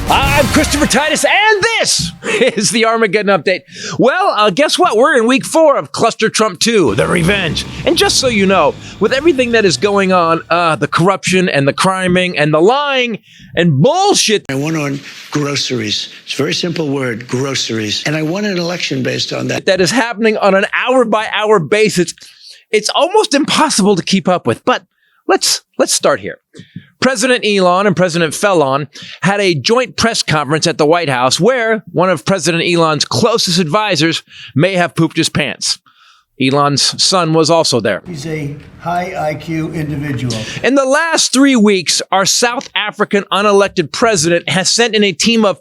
I'm Christopher Titus, and this is the Armageddon Update. Well, guess what? We're in week 4 of Cluster Trump 2, The Revenge. And just so you know, with everything that is going on, the corruption and the criming and the lying and bullshit. I won on groceries. It's a very simple word, groceries. And I won an election based on that. That is happening on an hour-by-hour basis. It's almost impossible to keep up with, but let's start here. President Elon and President FELon had a joint press conference at the White House where one of President Elon's closest advisors may have pooped his pants. Elon's son was also there. He's a high IQ individual. In the last 3 weeks, our South African unelected president has sent in a team of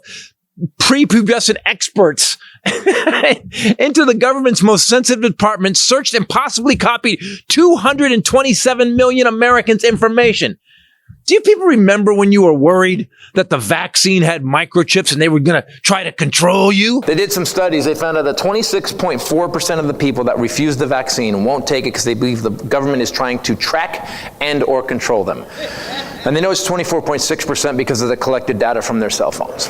prepubescent experts into the government's most sensitive department, searched and possibly copied 227 million Americans' information. Do you people remember when you were worried that the vaccine had microchips and they were going to try to control you? They did some studies. They found out that 26.4% of the people that refuse the vaccine won't take it because they believe the government is trying to track and or control them. And they know it's 24.6% because of the collected data from their cell phones.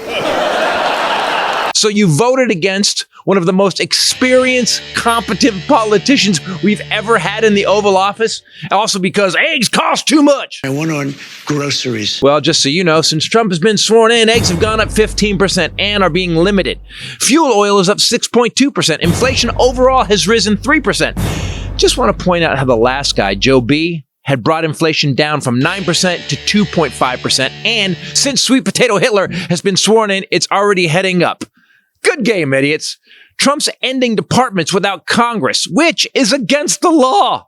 So you voted against one of the most experienced, competent politicians we've ever had in the Oval Office. Also because eggs cost too much. I won on groceries. Well, just so you know, since Trump has been sworn in, eggs have gone up 15% and are being limited. Fuel oil is up 6.2%. Inflation overall has risen 3%. Just want to point out how the last guy, Joe B., had brought inflation down from 9% to 2.5%. And since Sweet Potato Hitler has been sworn in, it's already heading up. Good game, idiots. Trump's ending departments without Congress, which is against the law.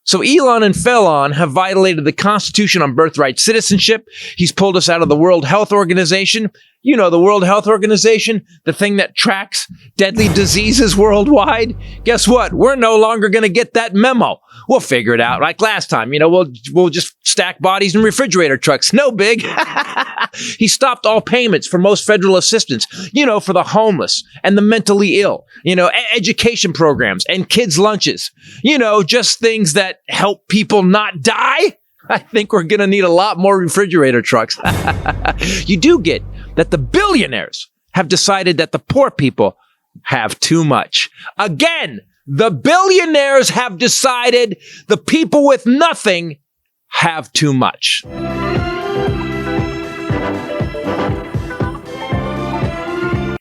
So Elon and FELon have violated the Constitution on birthright citizenship. He's pulled us out of the World Health Organization. You know, the World Health Organization, the thing that tracks deadly diseases worldwide. Guess what? We're no longer going to get that memo. We'll figure it out like last time. You know, we'll just stack bodies in refrigerator trucks. No big. He stopped all payments for most federal assistance, you know, for the homeless and the mentally ill, you know, education programs and kids' lunches, you know, just things that help people not die. I think we're going to need a lot more refrigerator trucks. You do get that the billionaires have decided that the poor people have too much. Again, the billionaires have decided the people with nothing have too much.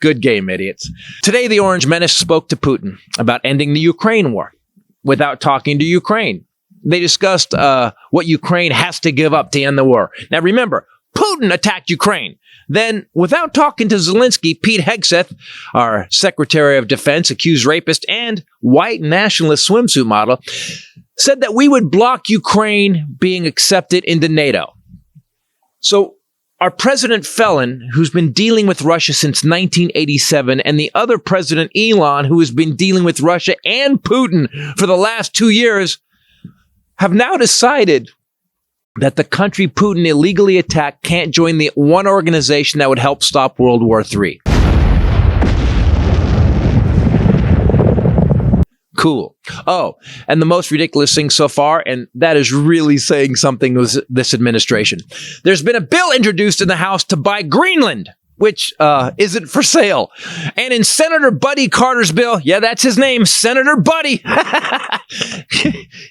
Good game, idiots. Today, the Orange Menace spoke to Putin about ending the Ukraine war without talking to Ukraine. They discussed what Ukraine has to give up to end the war. Now, remember, Putin attacked Ukraine. Then, without talking to Zelensky, Pete Hegseth, our Secretary of Defense, accused rapist and white nationalist swimsuit model, said that we would block Ukraine being accepted into NATO. So, our President FELon, who's been dealing with Russia since 1987, and the other President Elon, who has been dealing with Russia and Putin for the last 2 years, have now decided that the country Putin illegally attacked can't join the one organization that would help stop World War III. Cool. Oh, and the most ridiculous thing so far, and that is really saying something with this administration. There's been a bill introduced in the House to buy Greenland, which isn't for sale. And in Senator Buddy Carter's bill, yeah, that's his name, Senator Buddy,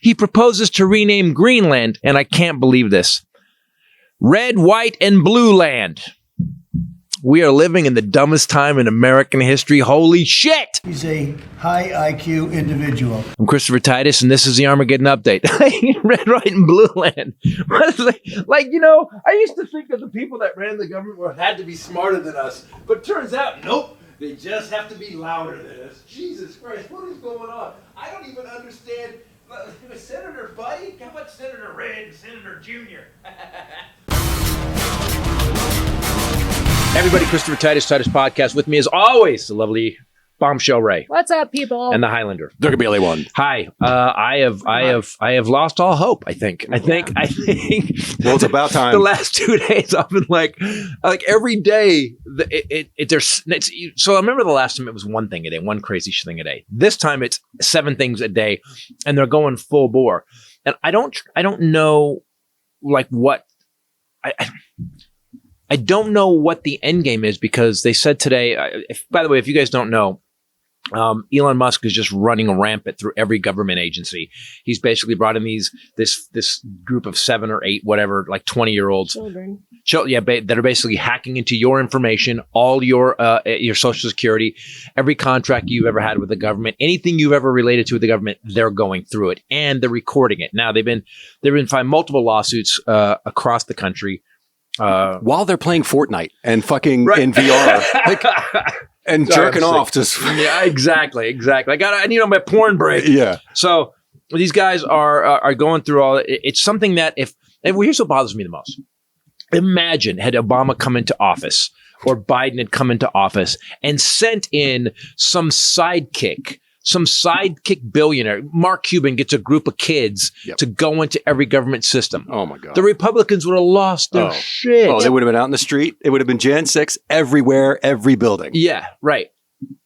he proposes to rename Greenland, and I can't believe this, Red, White, and Blue Land. We are living in the dumbest time in American history. Holy shit! He's a high IQ individual. I'm Christopher Titus, and this is the Armageddon Update. Red, White, and Blue Land. Like, you know, I used to think that the people that ran the government had to be smarter than us. But turns out, nope, they just have to be louder than us. Jesus Christ, what is going on? I don't even understand. Senator Buddy? How about Senator Red and Senator Junior? Everybody, Christopher Titus Podcast. With me, as always, the lovely Bombshell Ray. What's up, people? And the Highlander. There could be only one. Hi. I have lost all hope. I think. Well, it's about time. The last 2 days, I've been like every day. So I remember the last time it was one thing a day, one crazy thing a day. This time it's 7 things a day, and they're going full bore. And I don't know, like what. I don't know what the end game is because they said today, by the way, if you guys don't know, Elon Musk is just running rampant through every government agency. He's basically brought in this group of 7 or 8, whatever, like 20-year-olds. Children. That are basically hacking into your information, all your Social Security, every contract you've ever had with the government, anything you've ever related to with the government, they're going through it and they're recording it. Now they've been filing multiple lawsuits across the country while they're playing Fortnite and fucking in VR. And jerking off just. Yeah, exactly. I need my porn break. Yeah. So these guys are going through all. It's something that here's what bothers me the most. Imagine had Obama come into office or Biden had come into office and sent in some sidekick billionaire. Mark Cuban gets a group of kids to go into every government system. Oh my God. The Republicans would have lost their shit. Oh, they would have been out in the street. It would have been Jan 6 everywhere, every building. Yeah, right.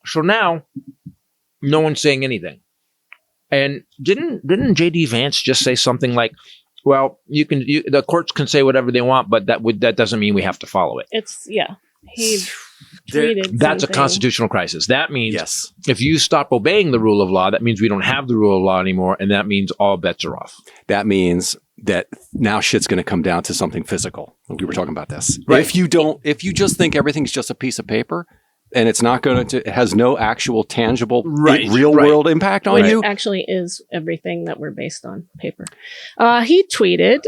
So now, no one's saying anything. And didn't JD Vance just say something like, "Well, the courts can say whatever they want, but that doesn't mean we have to follow it." He tweeted That's something. a constitutional crisis. That means if you stop obeying the rule of law, that means we don't have the rule of law anymore, and that means all bets are off. That means that now shit's going to come down to something physical. We were talking about this. Right. If you just think everything's just a piece of paper and it's not going to, it has no actual tangible real world impact on you. It actually is everything that we're based on, paper. He tweeted,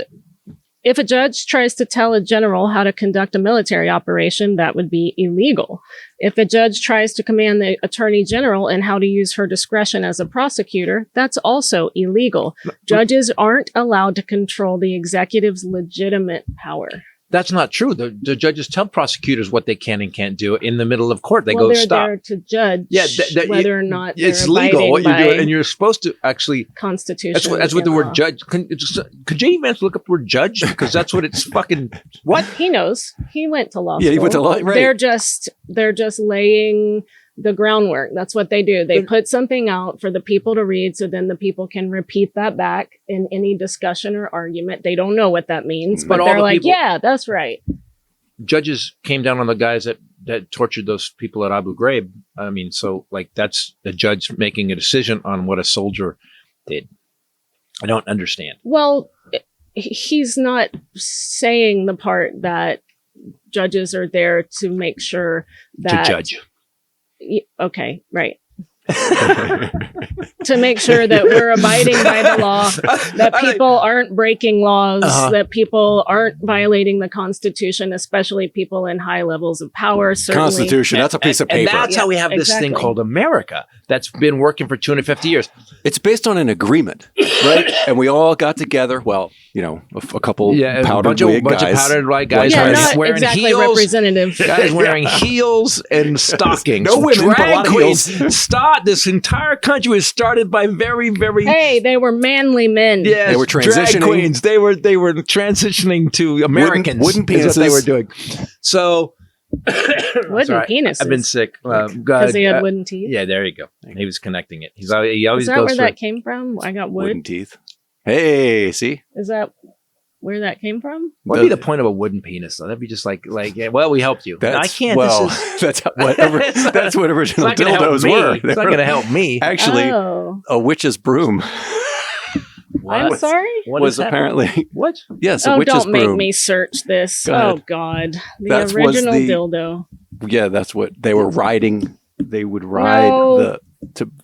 if a judge tries to tell a general how to conduct a military operation, that would be illegal. If a judge tries to command the attorney general and how to use her discretion as a prosecutor, that's also illegal. Judges aren't allowed to control the executive's legitimate power. That's not true. The judges tell prosecutors what they can and can't do in the middle of court. They go, they're stop. there to judge whether or not it's they're legal what you're abiding doing, by and you're supposed to actually. Constitution. That's what the and word law. judge. Could JD Vance look up the word judge because that's what it's fucking what? He knows. He went to law school. Yeah, he went to law. Right. They're just laying the groundwork. That's what they do. They put something out for the people to read, so then the people can repeat that back in any discussion or argument. They don't know what that means, but all they're the like, people- yeah, that's right. Judges came down on the guys that tortured those people at Abu Ghraib. I mean, so like that's the judge making a decision on what a soldier did. I don't understand. Well, he's not saying the part that judges are there to make sure that To judge. Okay, right. To make sure that we're abiding by the law, that people aren't breaking laws, that people aren't violating the Constitution, especially people in high levels of power. Certainly. Constitution, that's a piece of paper. And that's how we have this thing called America that's been working for 250 years. It's based on an agreement, right? And we all got together. Well, a couple powdered wig bunch guys. of powdered white guys Yeah, not wearing exactly heels. representative. Guys wearing heels and stockings. No women, but a Drag lot of queens. heels. This entire country was started by very, very. Hey, they were manly men. Yes, They were drag transitioning. queens. They were transitioning to Americans. Wooden is what they penises. were doing. So Wooden sorry, penises. I've been sick. Because he had wooden teeth. Yeah, there you go. He was connecting it. He always Is that goes where through. that came from? I got wood. Wooden teeth. Hey, see? Is that where that came from? What would be the point of a wooden penis, though? That'd be just like, yeah, well, we helped you. I can't. Well, this is, that's what original it's not gonna help dildos me. were. It's not going to help me. Actually, Oh. a witch's broom I'm sorry? What was is that? apparently What? yes, a Oh, witch's don't broom. make me search this. Go ahead. Oh, God. The That was original the- dildo. Yeah, that's what they were riding. They would ride No.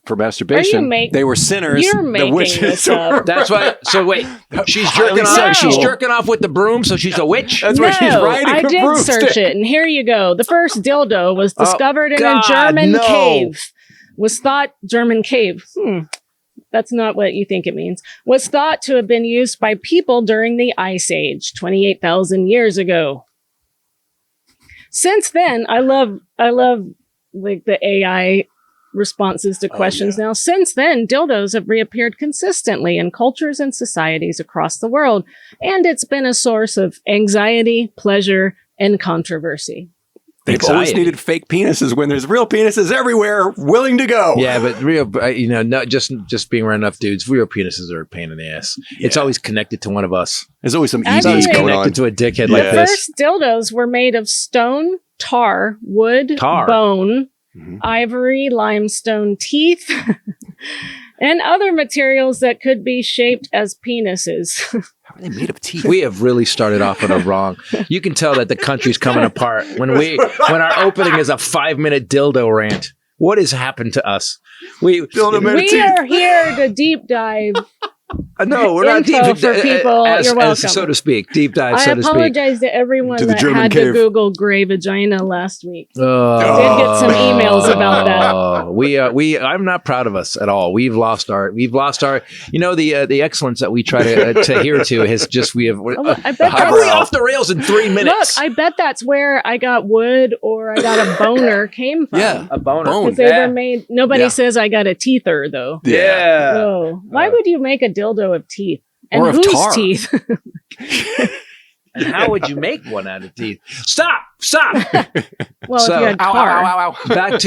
for masturbation. They were sinners. You're the making witches this up. That's why. So wait, she's Highly jerking off. sexual. She's jerking off with the broom, so she's a witch. That's why she's riding I a did broomstick. search it, and here you go. The first dildo was discovered in God, a German no. cave. German cave. That's not what you think it means. Was thought to have been used by people during the Ice Age, 28,000 years ago. Since then, I love like the AI responses to questions now. Since then, dildos have reappeared consistently in cultures and societies across the world, and it's been a source of anxiety, pleasure, and controversy. They've always needed fake penises when there's real penises everywhere willing to go. Yeah, but real, not just being around enough dudes, real penises are a pain in the ass. Yeah. It's always connected to one of us. There's always some EDs going on. Connected to a dickhead like this. First dildos were made of stone, tar, wood, bone, ivory, limestone teeth, and other materials that could be shaped as penises. How are they made of teeth? We have really started off on a wrong. You can tell that the country's coming apart when our opening is a 5-minute dildo rant. What has happened to us? We are here to deep dive. No, we're not deep for people. You're welcome. So to speak. Deep dive, I apologize to everyone that had to Google gray vagina last week. Did get some emails about that. I'm not proud of us at all. We've lost our, the excellence that we try to adhere to has just, how are we off the rails in 3 minutes? Look, I bet that's where I got wood or I got a boner came from. Yeah, a boner. Because they were made, nobody says I got a teether though. Yeah. So why would you make a dildo of teeth? And or of whose tar. teeth? And how would you make one out of teeth? Stop! Well, if you had tar. Back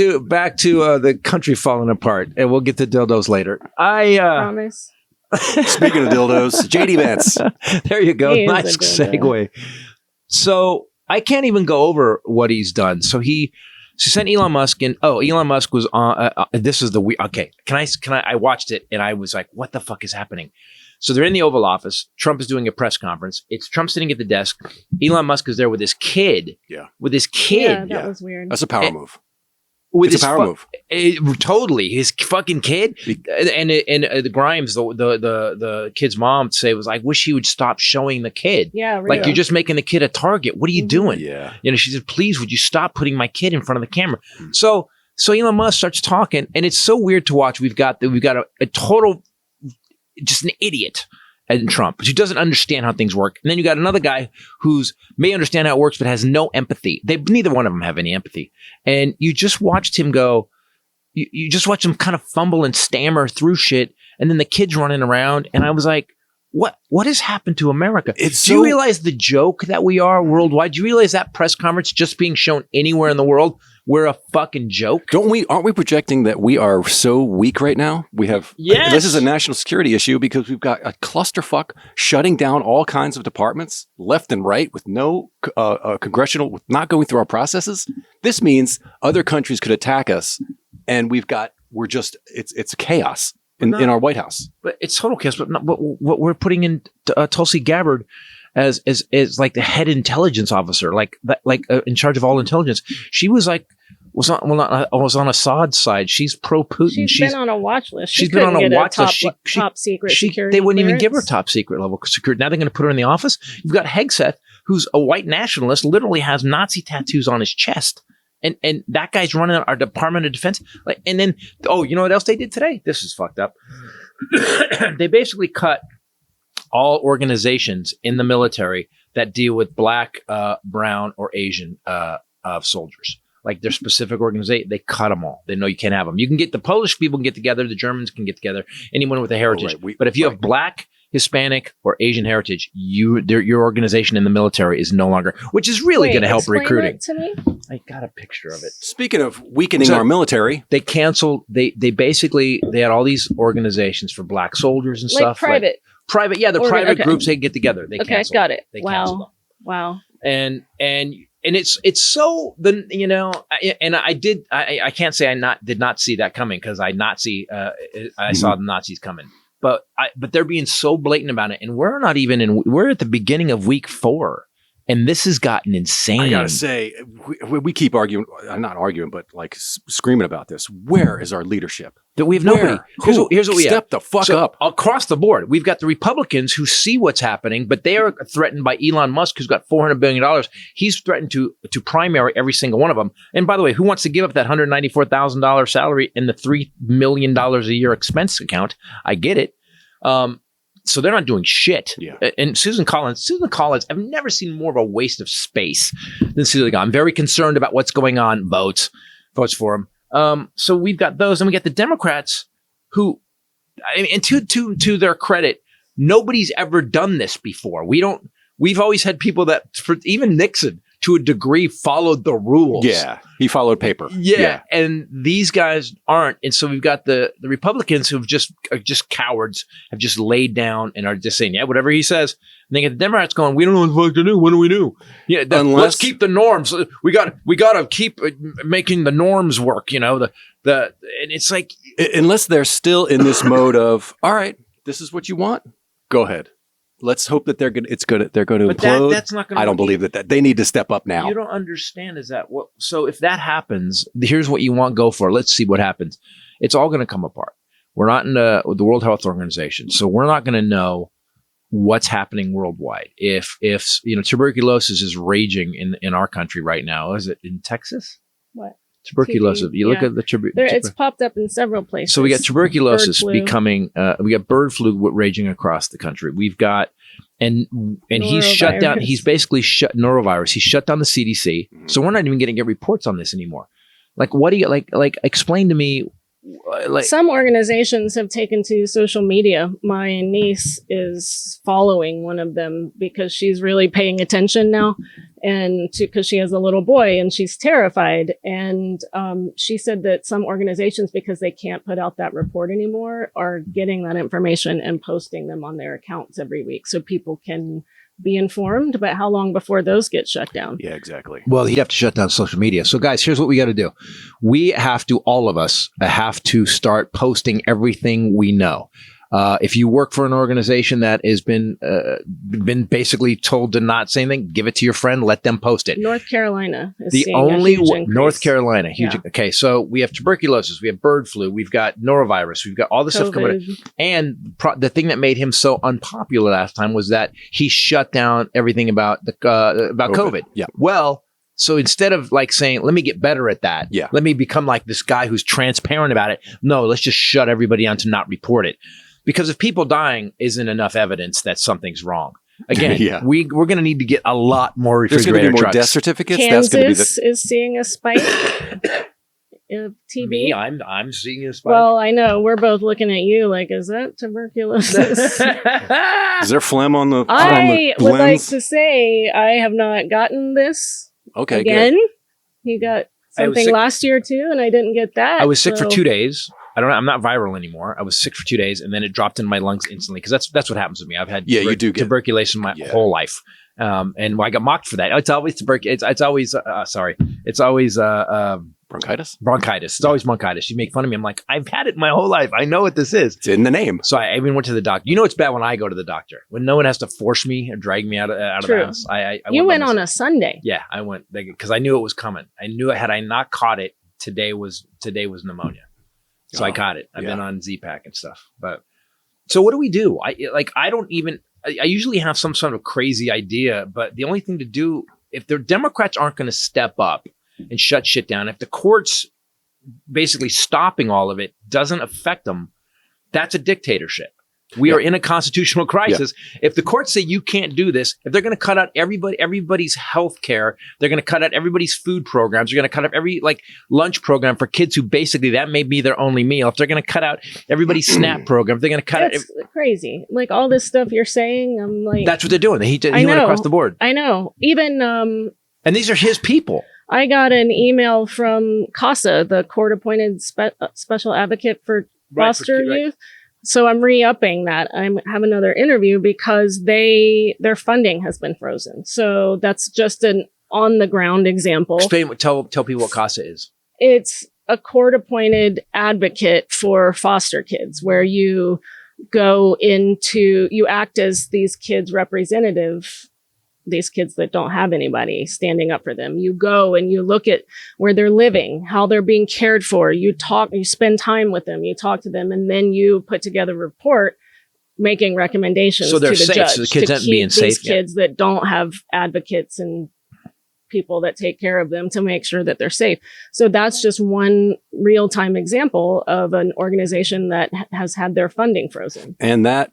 to the country falling apart, and we'll get to dildos later. Promise. Speaking of dildos, JD Vance. There you go. Nice segue. So I can't even go over what he's done. So he sent Elon Musk in. Elon Musk was on. This is the weird. Okay, can I? I watched it and I was like, "What the fuck is happening?" So they're in the Oval Office. Trump is doing a press conference. It's Trump sitting at the desk. Elon Musk is there with his kid. Yeah, with his kid. Yeah, that was weird. That's a power move. It's a power move. Totally, his fucking kid. And the Grimes, the kid's mom, was like, "Wish he would stop showing the kid. Yeah, really. Like you're just making the kid a target. What are you doing? Yeah, she said, "Please, would you stop putting my kid in front of the camera?" So Elon Musk starts talking, and it's so weird to watch. We've got a total, just an idiot in Trump, who doesn't understand how things work. And then you got another guy who's may understand how it works, but has no empathy. Neither one of them have any empathy. And you just watched him go, you just watch him kind of fumble and stammer through shit. And then the kid's running around. And I was like, what has happened to America? Do you realize the joke that we are worldwide? Do you realize that press conference just being shown anywhere in the world, we're a fucking joke? Aren't we projecting that we are so weak right now? We have, this is a national security issue because we've got a clusterfuck shutting down all kinds of departments left and right with no congressional, not going through our processes. This means other countries could attack us and it's chaos. In our White House, but it's total chaos. But what we're putting in Tulsi Gabbard as like the head intelligence officer, in charge of all intelligence. She was on Assad's side. She's pro Putin. She's been on a watch list. She's been on a watch list. Top secret security. They wouldn't even clearance. give her top secret level security. Now they're going to put her in the office. You've got Hegseth, who's a white nationalist, literally has Nazi tattoos on his chest. And that guy's running our Department of Defense. And then, you know what else they did today? This is fucked up. They basically cut all organizations in the military that deal with black, brown, or Asian soldiers. Like their specific organization, they cut them all. They know you can't have them. You can get the Polish people can get together, the Germans can get together, anyone with a heritage. But if you have black, Hispanic, or Asian heritage, your organization in the military is no longer, which is really going to help recruiting. It to me? I got a picture of it. Speaking of weakening our military, they canceled. They basically had all these organizations for black soldiers and stuff. Private, yeah, the private groups they get together. They canceled. Got it. They Wow. And it's so I can't say I did not see that coming because I saw the Nazis coming. But they're being so blatant about it, and we're at the beginning of week 4, and this has gotten insane. I gotta say, we keep arguing, not arguing, but like screaming about this. Where is our leadership? That we have nobody. Here's what we have. Step the fuck up. Across the board, we've got the Republicans who see what's happening, but they are threatened by Elon Musk, who's got $400 billion. He's threatened to primary every single one of them. And by the way, who wants to give up that $194,000 salary and the $3 million a year expense account? I get it. So they're not doing shit. Yeah. And Susan Collins, I've never seen more of a waste of space than Susan Collins. I'm very concerned about what's going on. Votes for him. So we've got those, and we got the Democrats who, and to their credit, nobody's ever done this before. We've always had people that, for even Nixon, to a degree, followed the rules. Yeah. He followed paper. Yeah. And these guys aren't. And so we've got the Republicans who are just cowards, have just laid down and are just saying, yeah, whatever he says. And then get the Democrats going, we don't know what the fuck to do. What do we do? Yeah, let's keep the norms. We got to keep making the norms work, and it's like, unless they're still in this mode of, all right, this is what you want. Go ahead. Let's hope that they're going to implode. That's not going to I don't believe that they need to step up now. You don't understand so if that happens, here's what you want, go for it. Let's see what happens. It's all going to come apart. We're not in the World Health Organization, so we're not going to know what's happening worldwide. If tuberculosis is raging in our country right now, is it in Texas? What? Tuberculosis. TB, You look at the it's popped up in several places. So we got tuberculosis becoming. We got bird flu raging across the country. We've got and he's shut down. He's basically shut norovirus. He shut down the CDC. So we're not even getting reports on this anymore. Like, what do you like? Explain to me. Some organizations have taken to social media. My niece is following one of them because she's really paying attention now, and because she has a little boy and she's terrified. And she said that some organizations, because they can't put out that report anymore, are getting that information and posting them on their accounts every week so people can be informed. But how long before those get shut down? Yeah, exactly. Well, he'd have to shut down social media. So guys, here's what we got to do. We have to, all of us have to start posting everything we know. If you work for an organization that has been basically told to not say anything, give it to your friend, let them post it. North Carolina is seeing a huge increase. North Carolina, huge. Yeah. Okay, so we have tuberculosis, we have bird flu, we've got norovirus, we've got all this stuff coming in. And the thing that made him so unpopular last time was that he shut down everything about COVID. Yeah. Well, so instead of saying, let me get better at that, let me become like this guy who's transparent about it. No, let's just shut everybody down to not report it. Because if people dying isn't enough evidence that something's wrong. Again, we're going to need to get a lot more refrigerator There's going to be more trucks. death certificates. Kansas is seeing a spike of TB. Me, I'm seeing a spike. Well, I know. We're both looking at you like, is that tuberculosis? Is there phlegm on the I would like lens? to say I have not gotten this Okay, again. good. You got something last year too, and I didn't get that. I was sick for 2 days. I'm not viral anymore. I was sick for 2 days, and then it dropped in my lungs instantly because that's what happens with me. I've had you do get tuberculosis my whole life, and I got mocked for that. It's always tuberculosis. It's always bronchitis. Bronchitis. It's always bronchitis. You make fun of me. I'm like, I've had it my whole life. I know what this is. It's in the name. So I even went to the doctor. You know, it's bad when I go to the doctor when no one has to force me or drag me out of the house. You went on a Sunday. Yeah, I went because I knew it was coming. I knew had I not caught it, today was pneumonia. So I got it. I've been on Z-Pack and stuff. But so what do we do? I usually have some sort of crazy idea, but the only thing to do, if the Democrats aren't going to step up and shut shit down, if the courts basically stopping all of it doesn't affect them, that's a dictatorship. We are in a constitutional crisis. If the courts say you can't do this, if they're going to cut out everybody's health care, they're going to cut out everybody's food programs, they're going to cut out every lunch program for kids who basically that may be their only meal. If they're going to cut out everybody's SNAP program, they're going to cut That's crazy. Like all this stuff you're saying, I'm like, that's what they're doing. He went across the board. I know. Even and these are his people. I got an email from CASA, the court-appointed special advocate for foster youth. So I'm re-upping that. I have another interview because their funding has been frozen. So that's just an on-the-ground example. Explain. Tell people what CASA is. It's a court-appointed advocate for foster kids, where you act as these kids' representative. These kids that don't have anybody standing up for them. You go and you look at where they're living, how they're being cared for. You spend time with them, you talk to them, and then you put together a report making recommendations to the safe. judge. So the kids aren't being safe. These kids that don't have advocates and people that take care of them to make sure that they're safe. So that's just one real-time example of an organization that has had their funding frozen. And that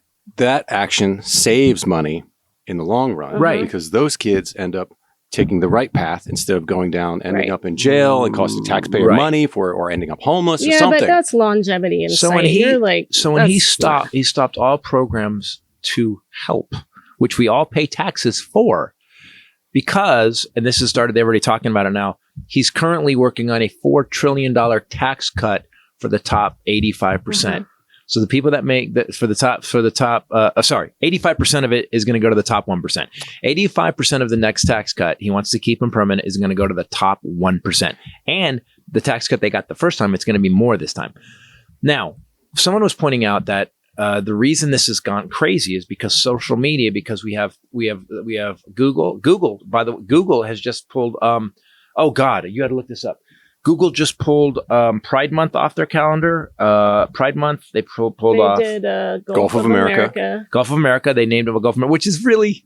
action saves money in the long run, right? Because those kids end up taking the right path instead of going down, ending up in jail and costing taxpayer money or ending up homeless or something. Yeah, but that's longevity in sight. When he stopped all programs to help, which we all pay taxes for. because, and this has started, they're already talking about it now, he's currently working on a $4 trillion tax cut for the top 85%. So the people that make that for the top, 85% of it is going to go to the top 1%. 85% of the next tax cut, he wants to keep them permanent, is going to go to the top 1%. And the tax cut they got the first time, it's going to be more this time. Now, someone was pointing out that the reason this has gone crazy is because social media, because we have Google. By the way, Google has just pulled. Oh God, you had to look this up. Google just pulled Pride Month off their calendar. Pride Month, they pulled off. They did Gulf of America. Gulf of America. They named it a Gulf of America, which is really.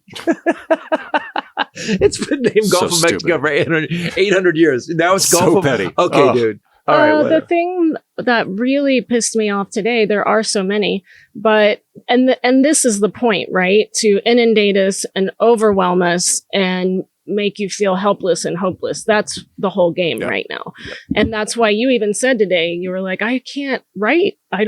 It's been named Gulf of Mexico for 800 years. Now it's Gulf of petty. Okay, dude. All right. The thing that really pissed me off today, there are so many, but and this is the point, right? To inundate us and overwhelm us and make you feel helpless and hopeless. That's the whole game right now. And that's why you even said today, you were like, I can't write. I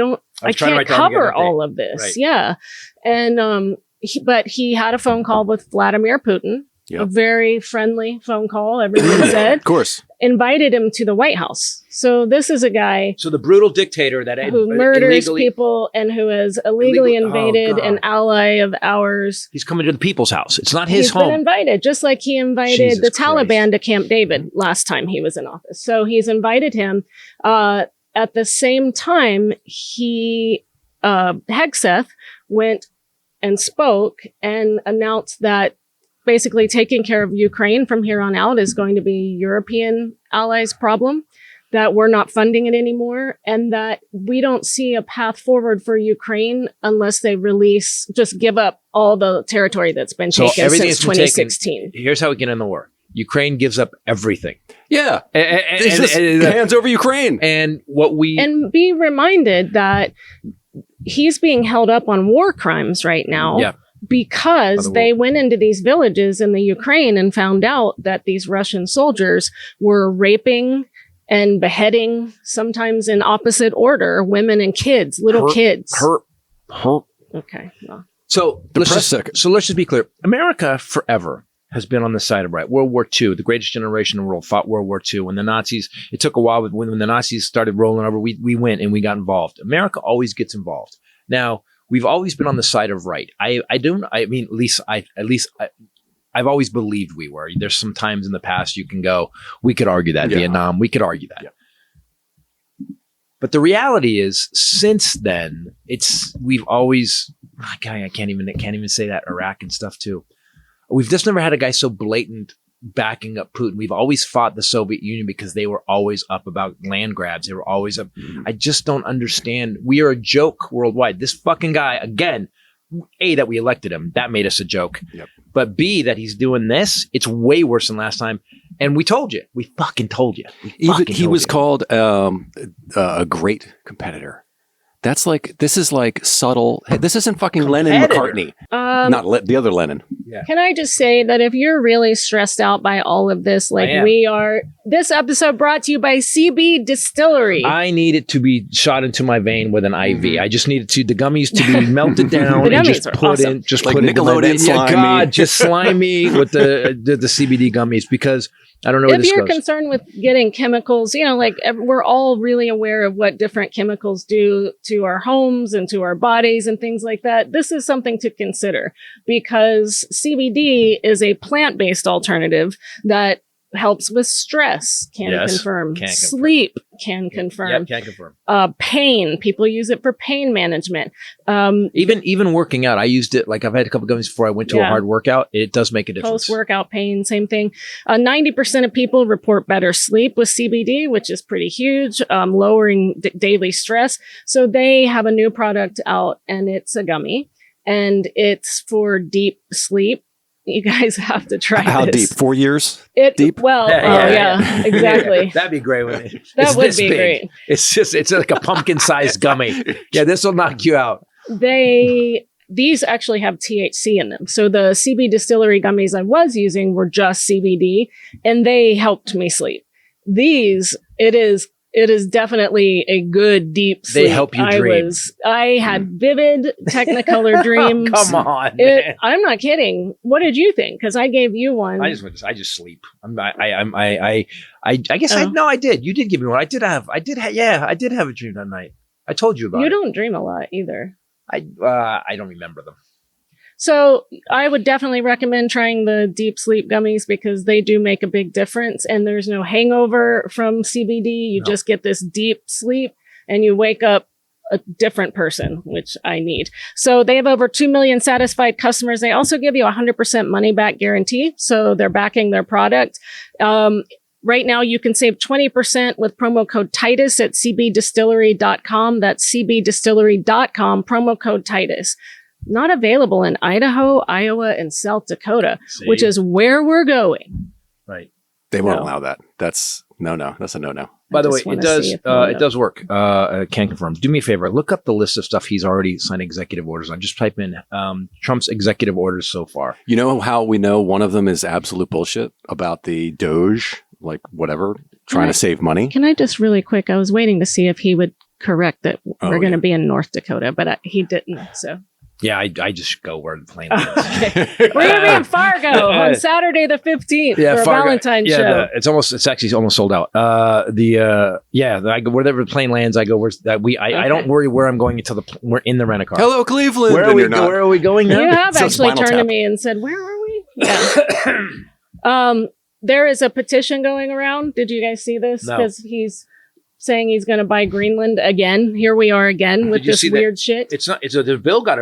can't cover all of this. Right. Yeah. And, but he had a phone call with Vladimir Putin, a very friendly phone call. Everyone said, of course, invited him to the White House. So this is a guy. So the brutal dictator that who murders people and who has illegally invaded an ally of ours. He's coming to the people's house. It's not his home. He's been invited, just like he invited the Taliban to Camp David last time he was in office. So he's invited him. At the same time, Hegseth went and spoke and announced that basically taking care of Ukraine from here on out is going to be European allies' problem, that we're not funding it anymore, and that we don't see a path forward for Ukraine unless they just give up all the territory that's been taken since 2016. Here's how we get in the war. Ukraine gives up everything. Yeah. And hands over Ukraine. And be reminded that he's being held up on war crimes right now. Yeah. Because they went into these villages in the Ukraine and found out that these Russian soldiers were raping and beheading, sometimes in opposite order, women and kids, little kids. Okay. Well. So let's just be clear. America forever has been on the side of right. World War II, the greatest generation in the world, fought World War II. When the Nazis, it took a while, but when the Nazis started rolling over, we went and we got involved. America always gets involved. Now, we've always been on the side of right. I've always believed we were. There's some times in the past you can go, we could argue that. Vietnam, we could argue that. Yeah. But the reality is, since then, we've always, I can't even say that, Iraq and stuff too. We've just never had a guy so blatant backing up Putin. We've always fought the Soviet Union because they were always up about land grabs. They were always up. I just don't understand. We are a joke worldwide. This fucking guy, again, A, that we elected him, that made us a joke. Yep. But B, that he's doing this, it's way worse than last time. And we told you. We fucking told you. He was called a great competitor. This is like subtle. This isn't fucking Lennon McCartney. Not the other Lennon. Yeah. Can I just say that if you're really stressed out by all of this, like we are, this episode brought to you by CB Distillery. I need it to be shot into my vein with an IV. I just needed the gummies to be melted down and just put in, just like put Nickelodeon slime. God, just slime me with the CBD gummies, because I don't know where this goes. If you're concerned with getting chemicals, we're all really aware of what different chemicals do to our homes and to our bodies and things like that. This is something to consider, because CBD is a plant-based alternative that helps with stress, confirm. Sleep, can confirm. Can confirm. Pain, people use it for pain management. Even working out, I used it. Like, I've had a couple of gummies before I went to a hard workout. It does make a difference. Post-workout pain, same thing. 90% of people report better sleep with CBD, which is pretty huge, lowering daily stress. So they have a new product out, and it's a gummy, and it's for deep sleep. You guys have to try How this. deep? 4 years? Deep? Well, exactly. That'd be great. That would be great. It's like a pumpkin-sized gummy. Yeah, this will knock you out. These actually have THC in them. So the CB Distillery gummies I was using were just CBD, and they helped me sleep. These, it is it is definitely a good deep sleep. They help you dream. I had vivid Technicolor dreams. Come on, man. I'm not kidding. What did you think? Because I gave you one. I just sleep. I guess I did. You did give me one. I did have a dream that night. I told you about it. You don't dream a lot either. I don't remember them. So I would definitely recommend trying the deep sleep gummies because they do make a big difference, and there's no hangover from CBD. You just get this deep sleep and you wake up a different person, which I need. So they have over 2 million satisfied customers. They also give you 100% money back guarantee. So they're backing their product. Right now, you can save 20% with promo code Titus at cbdistillery.com. That's cbdistillery.com, promo code Titus. Not available in Idaho, Iowa, and South Dakota, which is where we're going. Right. They won't allow that. That's no. That's a no. By the way, it does work. Can confirm. Do me a favor. Look up the list of stuff he's already signed executive orders on. Just type in Trump's executive orders so far. You know how we know one of them is absolute bullshit about the Doge, like whatever, trying to save money? Can I just really quick? I was waiting to see if he would correct that we're going to be in North Dakota, but he didn't. So. Yeah, I just go where the plane lands. Okay. We're going to be in Fargo on Saturday the 15th for a Valentine's show. It's actually almost sold out. I go wherever the plane lands. I go I don't worry where I'm going until we're in the rent-a-car. Hello, Cleveland. Where are we going now? You have actually turned to me and said, "Where are we?" Yeah. There is a petition going around. Did you guys see this? Because he's saying he's going to buy Greenland again. Here we are again with this weird shit. The bill got.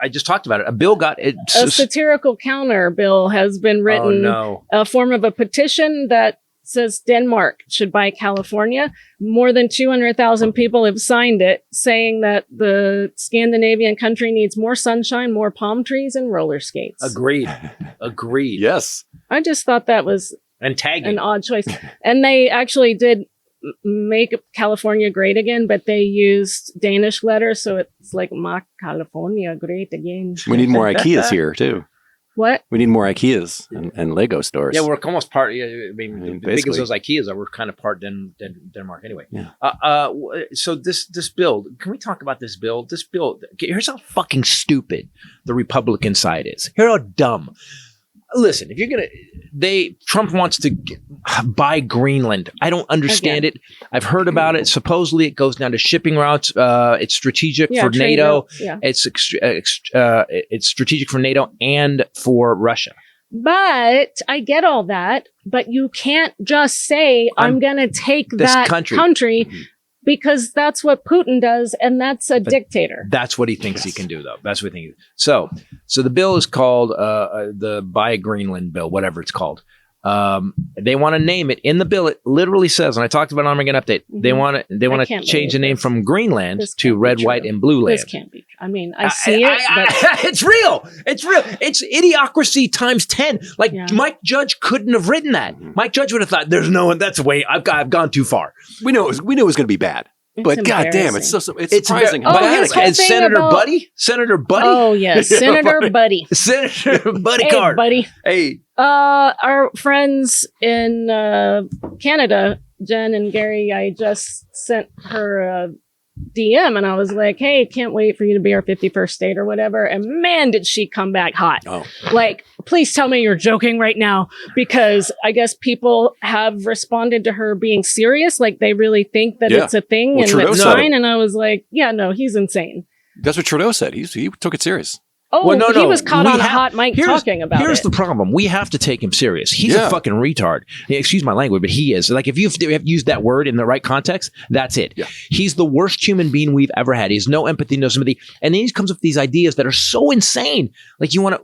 I just talked about it. A bill got it. A satirical counter bill has been written. Oh, no. A form of a petition that says Denmark should buy California. More than 200,000 people have signed it, saying that the Scandinavian country needs more sunshine, more palm trees, and roller skates. Agreed. Yes. I just thought that was an odd choice. And they actually did make California great again, but they used Danish letters, so it's like "Make California great again." We need more IKEAs here too. What? We need more IKEAs and Lego stores. Yeah, we're almost part. I mean, big as those IKEAs are, we're kind of part Denmark anyway. Yeah. So this bill, can we talk about this bill? This bill, here's how fucking stupid the Republican side is. Here's how dumb. Listen, if you're Trump wants to buy Greenland. I don't understand it. I've heard about it. Supposedly, it goes down to shipping routes. It's strategic for NATO. It's strategic for NATO and for Russia. But I get all that. But you can't just say, I'm going to take that country. Because that's what Putin does, and that's a dictator. That's what he thinks he can do, though. That's what he thinks. So the bill is called the Buy Greenland bill, whatever it's called. They want to name it in the bill. It literally says, and I talked about it on Armageddon Update. They want to change the name from Greenland to Red, White, and Blue Land. This can't be true. I mean, I see it, but it's real. It's real. It's idiocracy times 10. Like Mike Judge couldn't have written that. Mike Judge would have thought, "There's no one. That's a way. I've gone too far." We knew it was going to be bad. But goddamn, it's surprising. Senator Buddy. Oh yes, Senator Buddy. Senator Buddy Hey, Card. buddy. Hey, our friends in Canada, Jen and Gary. I just sent her a DM, and I was like, "Hey, can't wait for you to be our 51st state or whatever." And man, did she come back hot! Oh. Like, please tell me you're joking right now, because I guess people have responded to her being serious, like they really think that it's a thing and it's fine. And I was like, "Yeah, no, he's insane." That's what Trudeau said. He took it serious. Oh, well, no. He was caught on a hot mic talking about it. Here's the problem. We have to take him serious. He's a fucking retard. Excuse my language, but he is. Like, if you have used that word in the right context, that's it. Yeah. He's the worst human being we've ever had. He has no empathy, no sympathy. And then he comes up with these ideas that are so insane. Like, you're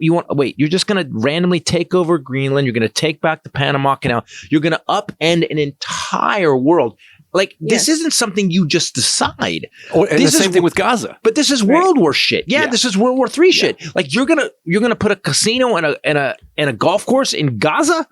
just going to randomly take over Greenland. You're going to take back the Panama Canal. You're going to upend an entire world. Like, this isn't something you just decide. And the same thing with Gaza. But this is World War shit. Yeah, this is World War III shit. Like, you're gonna put a casino and a golf course in Gaza?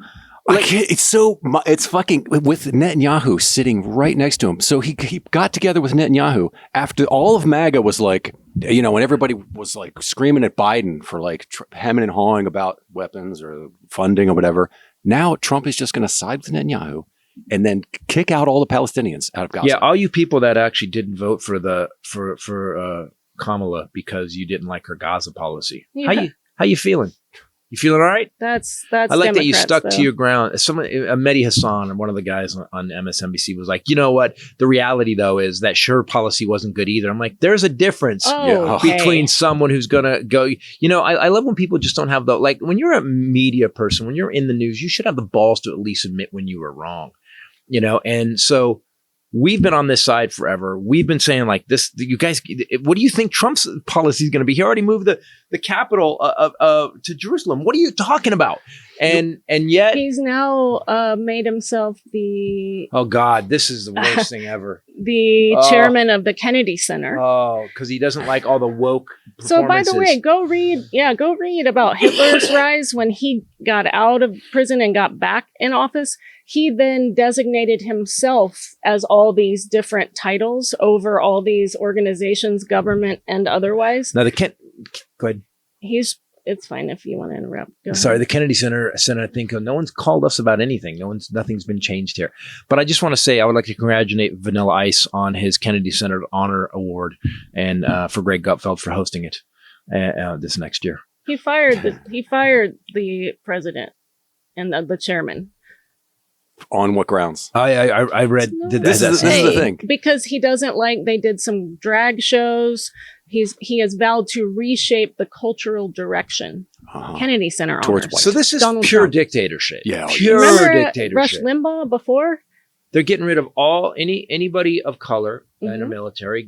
Like, it's fucking with Netanyahu sitting right next to him. So he got together with Netanyahu after all of MAGA was like, when everybody was like screaming at Biden for like hemming and hawing about weapons or funding or whatever. Now Trump is just going to side with Netanyahu. and then kick out all the Palestinians out of Gaza. Yeah, all you people that actually didn't vote for Kamala because you didn't like her Gaza policy. Yeah. How you feeling? You feeling all right? That's I like that you Democrats, stuck though. to your ground. Mehdi Hassan, one of the guys on MSNBC, was like, you know what? The reality, though, is that her policy wasn't good either. I'm like, there's a difference between someone who's going to go. I love when people just don't have like, when you're a media person, when you're in the news, you should have the balls to at least admit when you were wrong. And so we've been on this side forever. We've been saying like this, you guys, what do you think Trump's policy is going to be? He already moved the capital to Jerusalem. What are you talking about? And yet he's now made himself the oh God, this is the worst thing ever. The chairman of the Kennedy Center. Oh, because he doesn't like all the woke performances. So by the way, go read about Hitler's rise when he got out of prison and got back in office. He then designated himself as all these different titles over all these organizations, government and otherwise. Now go ahead. It's fine if you want to interrupt. Sorry, the Kennedy Center, I think no one's called us about anything. Nothing's been changed here. But I just want to say I would like to congratulate Vanilla Ice on his Kennedy Center Honor Award and for Greg Gutfeld for hosting it this next year. He fired the president and the chairman. On what grounds? I read this is the thing. Because he doesn't like, they did some drag shows. He has vowed to reshape the cultural direction. Kennedy Center towards honors. white. So this is Donald pure Trump. dictatorship. Yeah. Pure Remember dictatorship. Rush Limbaugh before? They're getting rid of anybody of color in the military,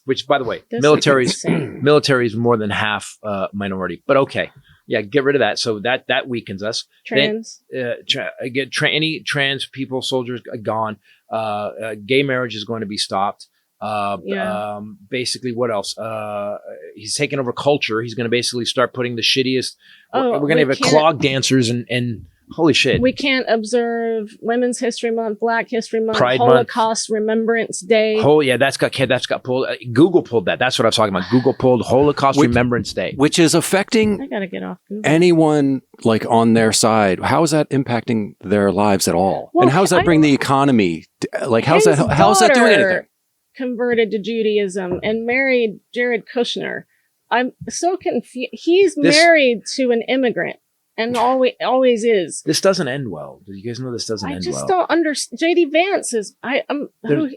which, by the way, That's military is more than half minority. But okay, yeah, get rid of that. So that weakens us. Trans. Any trans people, soldiers gone. Gay marriage is going to be stopped. Basically, what else? He's taking over culture. He's going to basically start putting the shittiest. We're going to have clog dancers and holy shit. We can't observe Women's History Month, Black History Month, Pride Holocaust Remembrance Day. That's got pulled. Google pulled that. That's what I was talking about. Google pulled Holocaust Remembrance Day, which is affecting I gotta get off Google. anyone like on their side. How is that impacting their lives at all? Well, and how does that bring the economy? How's that doing anything? Converted to Judaism and married Jared Kushner. I'm so confused. He's married to an immigrant. And always is. This doesn't end well. Do you guys know this doesn't end well? I just don't understand. JD Vance is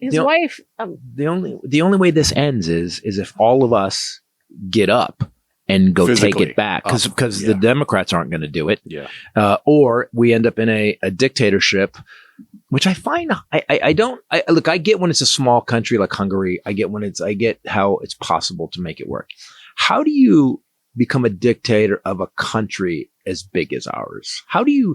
his wife. The only way this ends is if all of us get up and go physically take it back because the Democrats aren't going to do it. Yeah. Or we end up in a dictatorship, which I find look. I get when it's a small country like Hungary. I get how it's possible to make it work. How do you become a dictator of a country as big as ours? How do you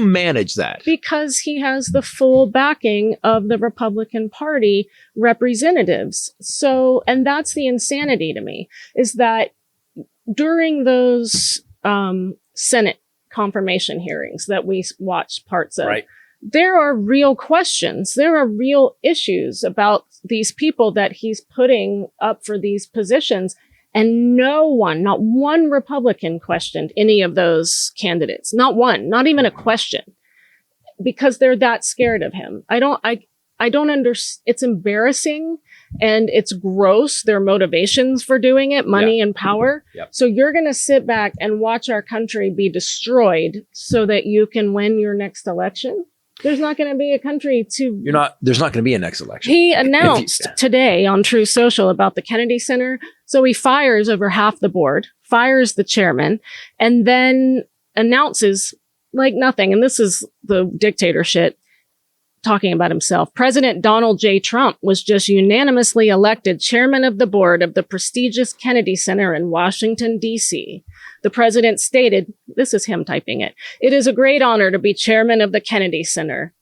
manage that? Because he has the full backing of the Republican Party representatives. So, and that's the insanity to me, is that during those Senate confirmation hearings that we watched parts of, there are real questions. There are real issues about these people that he's putting up for these positions. And not one Republican questioned any of those candidates. Not one, not even a question, because they're that scared of him. I don't understand. It's embarrassing and it's gross. Their motivations for doing it, money and power. Yep. So you're going to sit back and watch our country be destroyed so that you can win your next election. There's not going to be a country to... There's not going to be a next election. He announced today on True Social about the Kennedy Center. So he fires over half the board, fires the chairman, and then announces like nothing. And this is the dictator shit talking about himself. President Donald J. Trump was just unanimously elected chairman of the board of the prestigious Kennedy Center in Washington, D.C. The president stated, this is him typing it, "It is a great honor to be chairman of the Kennedy Center."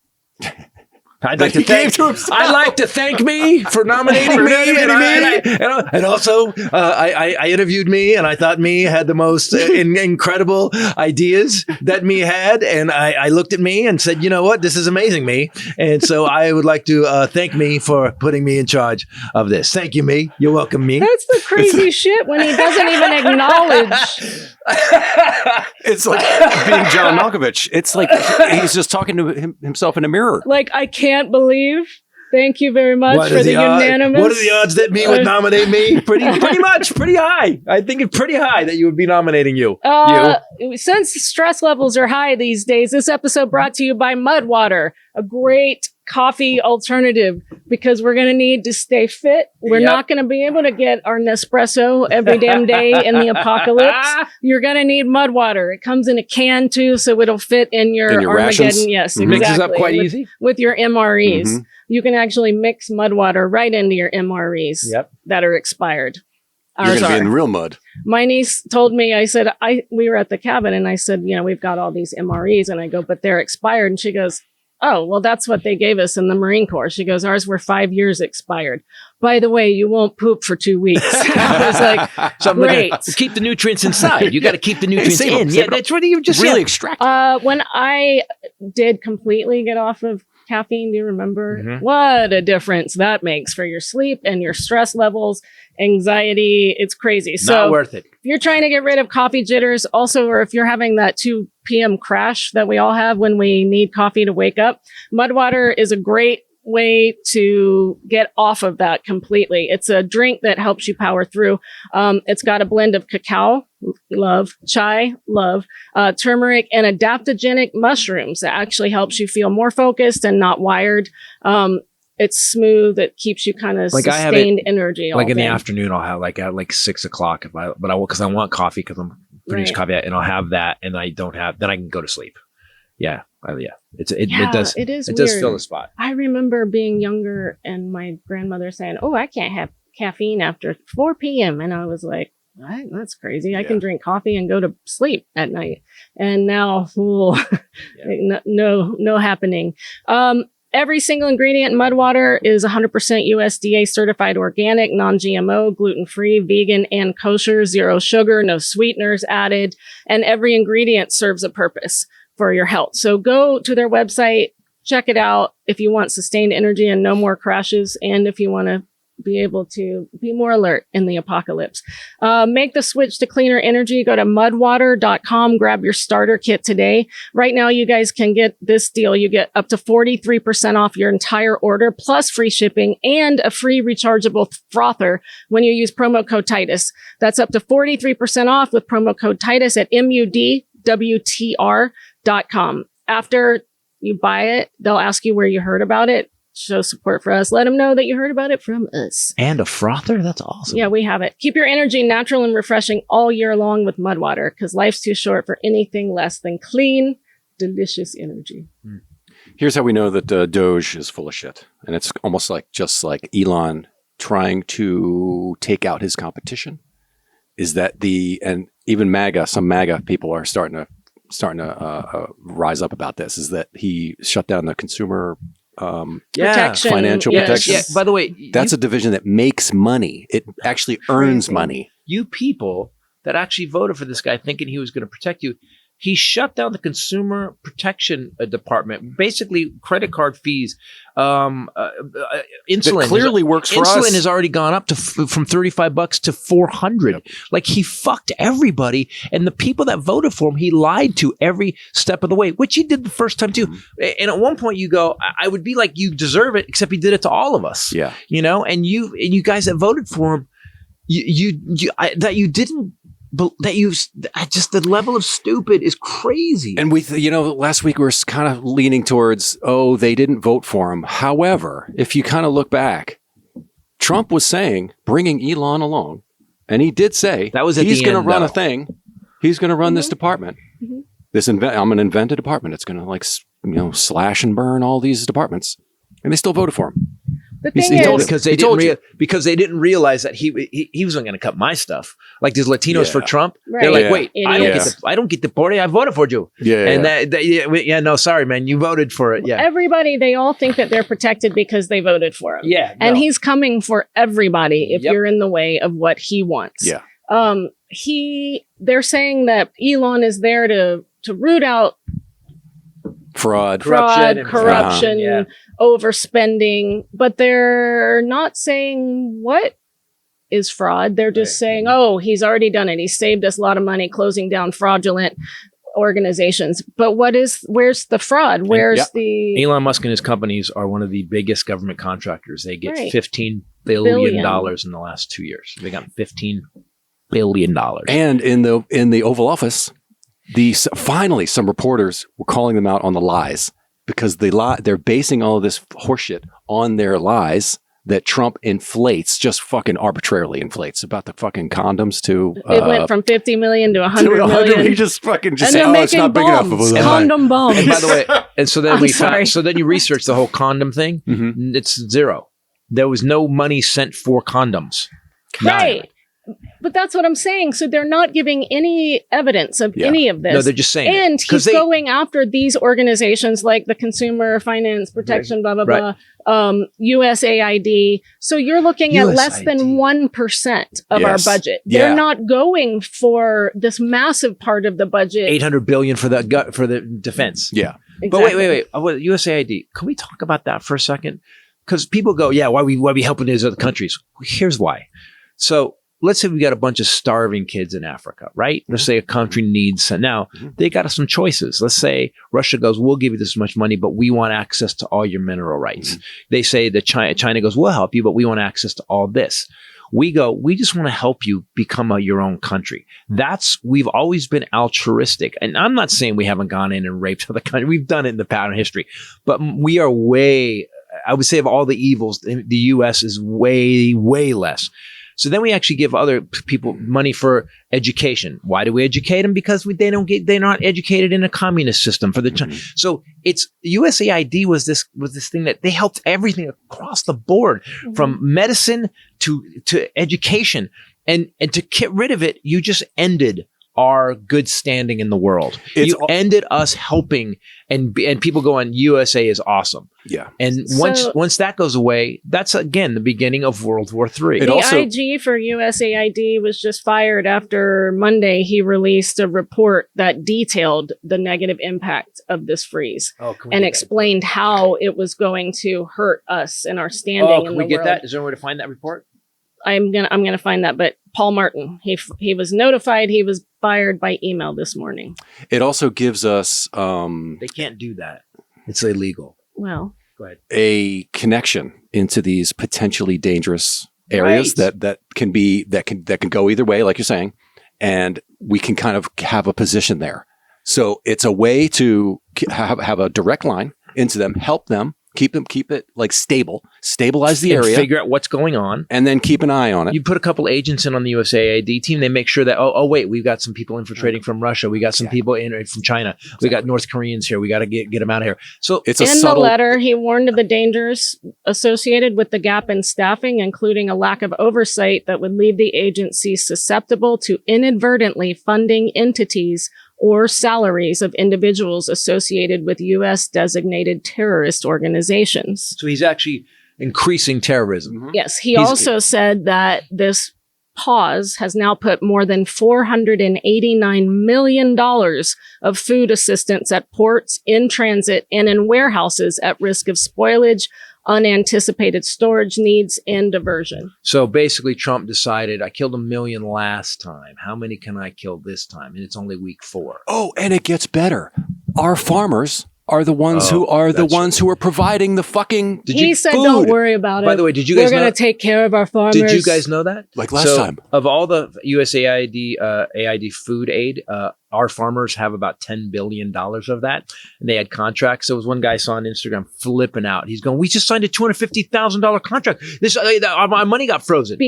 I'd like to thank me for nominating me, and also I interviewed me, and I thought me had the most incredible ideas that me had, and I looked at me and said, you know what, this is amazing, me, and so I would like to thank me for putting me in charge of this. Thank you, me. You're welcome, me. That's the crazy shit when he doesn't even acknowledge. It's like being John Malkovich. It's like he's just talking to himself in a mirror. Like, I can't believe. Thank you very much for the unanimous. What are the odds that me would nominate me? Pretty much, pretty high. I think it's pretty high that you would be nominating you. Since stress levels are high these days, this episode brought to you by Mudwater, a great coffee alternative, because we're going to need to stay fit. We're not going to be able to get our Nespresso every damn day in the apocalypse. You're going to need Mudwater. It comes in a can too, so it'll fit in your Armageddon. Rations? Yes, exactly. Mixes up quite easy with your MREs. You can actually mix Mudwater right into your MREs that are expired. You're going to be in real mud. My niece told me, we were at the cabin, and I said, we've got all these MREs, and I go, but they're expired. And she goes, oh, well, that's what they gave us in the Marine Corps. She goes, ours were 5 years expired. By the way, you won't poop for 2 weeks. I was like, great. Keep the nutrients inside. You got to keep the nutrients in. Yeah, that's what you just really extract. When I did completely get off of caffeine, do you remember? What a difference that makes for your sleep and your stress levels, anxiety. It's crazy. Not worth it. If you're trying to get rid of coffee jitters, also, or if you're having that 2 p.m. crash that we all have when we need coffee to wake up, Mudwater is a great way to get off of that completely. It's a drink that helps you power through. It's got a blend of cacao, love, chai, love, turmeric, and adaptogenic mushrooms that actually helps you feel more focused and not wired. It's smooth. It keeps you kind of sustained energy. Like in the afternoon, I'll have at 6 o'clock because I want coffee because I'm producing coffee, and I'll have that, and I don't have, then I can go to sleep. Yeah. It does fill the spot. I remember being younger and my grandmother saying, oh, I can't have caffeine after 4 p.m. And I was like, what? That's crazy. I can drink coffee and go to sleep at night. And now, no happening. Every single ingredient in Mudwater is 100% USDA certified organic, non-GMO, gluten-free, vegan, and kosher, 0 sugar, no sweeteners added. And every ingredient serves a purpose for your health. So go to their website, check it out if you want sustained energy and no more crashes, and if you want to be able to be more alert in the apocalypse. Make the switch to cleaner energy. Go to mudwater.com, grab your starter kit today. Right now, you guys can get this deal. You get up to 43% off your entire order, plus free shipping and a free rechargeable frother when you use promo code Titus. That's up to 43% off with promo code Titus at mudwtr.com. After you buy it, they'll ask you where you heard about it. Show support for us. Let them know that you heard about it from us. And a frother? That's awesome. Yeah, we have it. Keep your energy natural and refreshing all year long with Mudwater, because life's too short for anything less than clean, delicious energy. Here's how we know that Doge is full of shit. And it's almost just like Elon trying to take out his competition. Is that and even some MAGA people are starting to rise up about this, is that he shut down the consumer protection. Financial protection. Yeah. By the way, that's a division that makes money. It actually earns money. You people that actually voted for this guy thinking he was going to protect you, he shut down the consumer protection department. Basically, credit card fees, insulin. That clearly works for us. Insulin has already gone up from $35 to $400. Yep. Like, he fucked everybody, and the people that voted for him, he lied to every step of the way, which he did the first time too. And at one point, you go, "I would be like, you deserve it," except he did it to all of us. Yeah, and you guys that voted for him, just the level of stupid is crazy. And last week we were kind of leaning towards, they didn't vote for him. However, if you kind of look back, Trump was saying, bringing Elon along, and he did say that was he's going to run a thing. He's going to run this department. I'm going to invent a department. It's going to slash and burn all these departments. And they still voted for him. The thing He told is, because they didn't realize that he wasn't going to cut my stuff. Like these Latinos for Trump, Right. they're like, Yeah. wait, I don't get deported. I voted for you. And no, sorry, man, you voted for it. Yeah, everybody, they all think that they're protected because they voted for him. yeah, And no. he's coming for everybody if Yep. you're in the way of what he wants. Yeah. They're saying that Elon is there to root out Fraud. corruption, Yeah. overspending, but they're not saying what is fraud. They're just saying, oh, he's already done it. He saved us a lot of money closing down fraudulent organizations. But where's the fraud? Where's the Elon Musk and his companies are one of the biggest government contractors. They get Right. $15 billion in the last 2 years. They got $15 billion. And in the Oval Office, finally some reporters were calling them out on the lies because they're basing all of this horseshit on their lies that Trump inflates, just fucking arbitrarily inflates about the fucking condoms to. it went from 50 million to 100 to 100. million. He just fucking and just they're said, making it's not big bombs, enough. condom bombs. And by the way, and so then sorry. then you research the whole condom thing. Mhm. It's zero. There was no money sent for condoms. None. Right. But that's what I'm saying. So they're not giving any evidence of any of this. No, they're just saying it. And 'Cause he's going after these organizations like the Consumer Finance Protection, blah, blah, blah, USAID. So you're looking at less than 1% of our budget. Yeah. They're not going for this massive part of the budget. $800 billion for the defense. Yeah. But wait. USAID. Can we talk about that for a second? Because people go, yeah, why we helping these other countries? Here's why. So let's say we got a bunch of starving kids in Africa, right? Let's say a country needs, now they got some choices. Let's say Russia goes, we'll give you this much money, but we want access to all your mineral rights. They say that China goes, we'll help you, but we want access to all this. We go, we just want to help you become your own country. We've always been altruistic. And I'm not saying we haven't gone in and raped other countries. We've done it in the pattern history, but we are I would say of all the evils, the U.S. is way, way less. So then we actually give other people money for education. Why do we educate them? Because they're not educated in a communist system for the So it's USAID was this thing that they helped everything across the board from medicine to education. And to get rid of it, you just ended our good standing in the world. You ended us helping and people going, USA is awesome. Yeah. And once that goes away, that's again the beginning of World War III. IG for USAID was just fired after Monday. He released a report that detailed the negative impact of this freeze and explained how it was going to hurt us and our standing in the world. Can we get that? Is there a way to find that report? I'm gonna find that. But Paul Martin, he was notified. He was fired by email this morning. It also gives us They can't do that. It's illegal. Well, go ahead. A connection into these potentially dangerous areas that can go either way, like you're saying, and we can kind of have a position there. So it's a way to have a direct line into them, help them. Keep it like stabilize the area, figure out what's going on, and then keep an eye on it. You put a couple agents in on the USAID team. They make sure that wait, we've got some people infiltrating from Russia. We got some people in from China. We got North Koreans here. We got to get them out of here. So it's in the letter, he warned of the dangers associated with the gap in staffing, including a lack of oversight that would leave the agency susceptible to inadvertently funding entities or salaries of individuals associated with U.S. designated terrorist organizations. So he's actually increasing terrorism. Yes. He also said that this pause has now put more than $489 million of food assistance at ports, in transit, and in warehouses at risk of spoilage, unanticipated storage needs, and diversion. So basically, Trump decided, I killed 1 million last time. How many can I kill this time? And it's only week 4. Oh, and it gets better. Our farmers are the ones who are providing the fucking He said, food. don't worry about it. By the way, did you guys We're going to take care of our farmers. Did you guys know that? Like last time. Of all the USAID AID food aid, our farmers have about $10 billion of that. And they had contracts. There was one guy I saw on Instagram flipping out. He's going, we just signed a $250,000 contract. My money got frozen.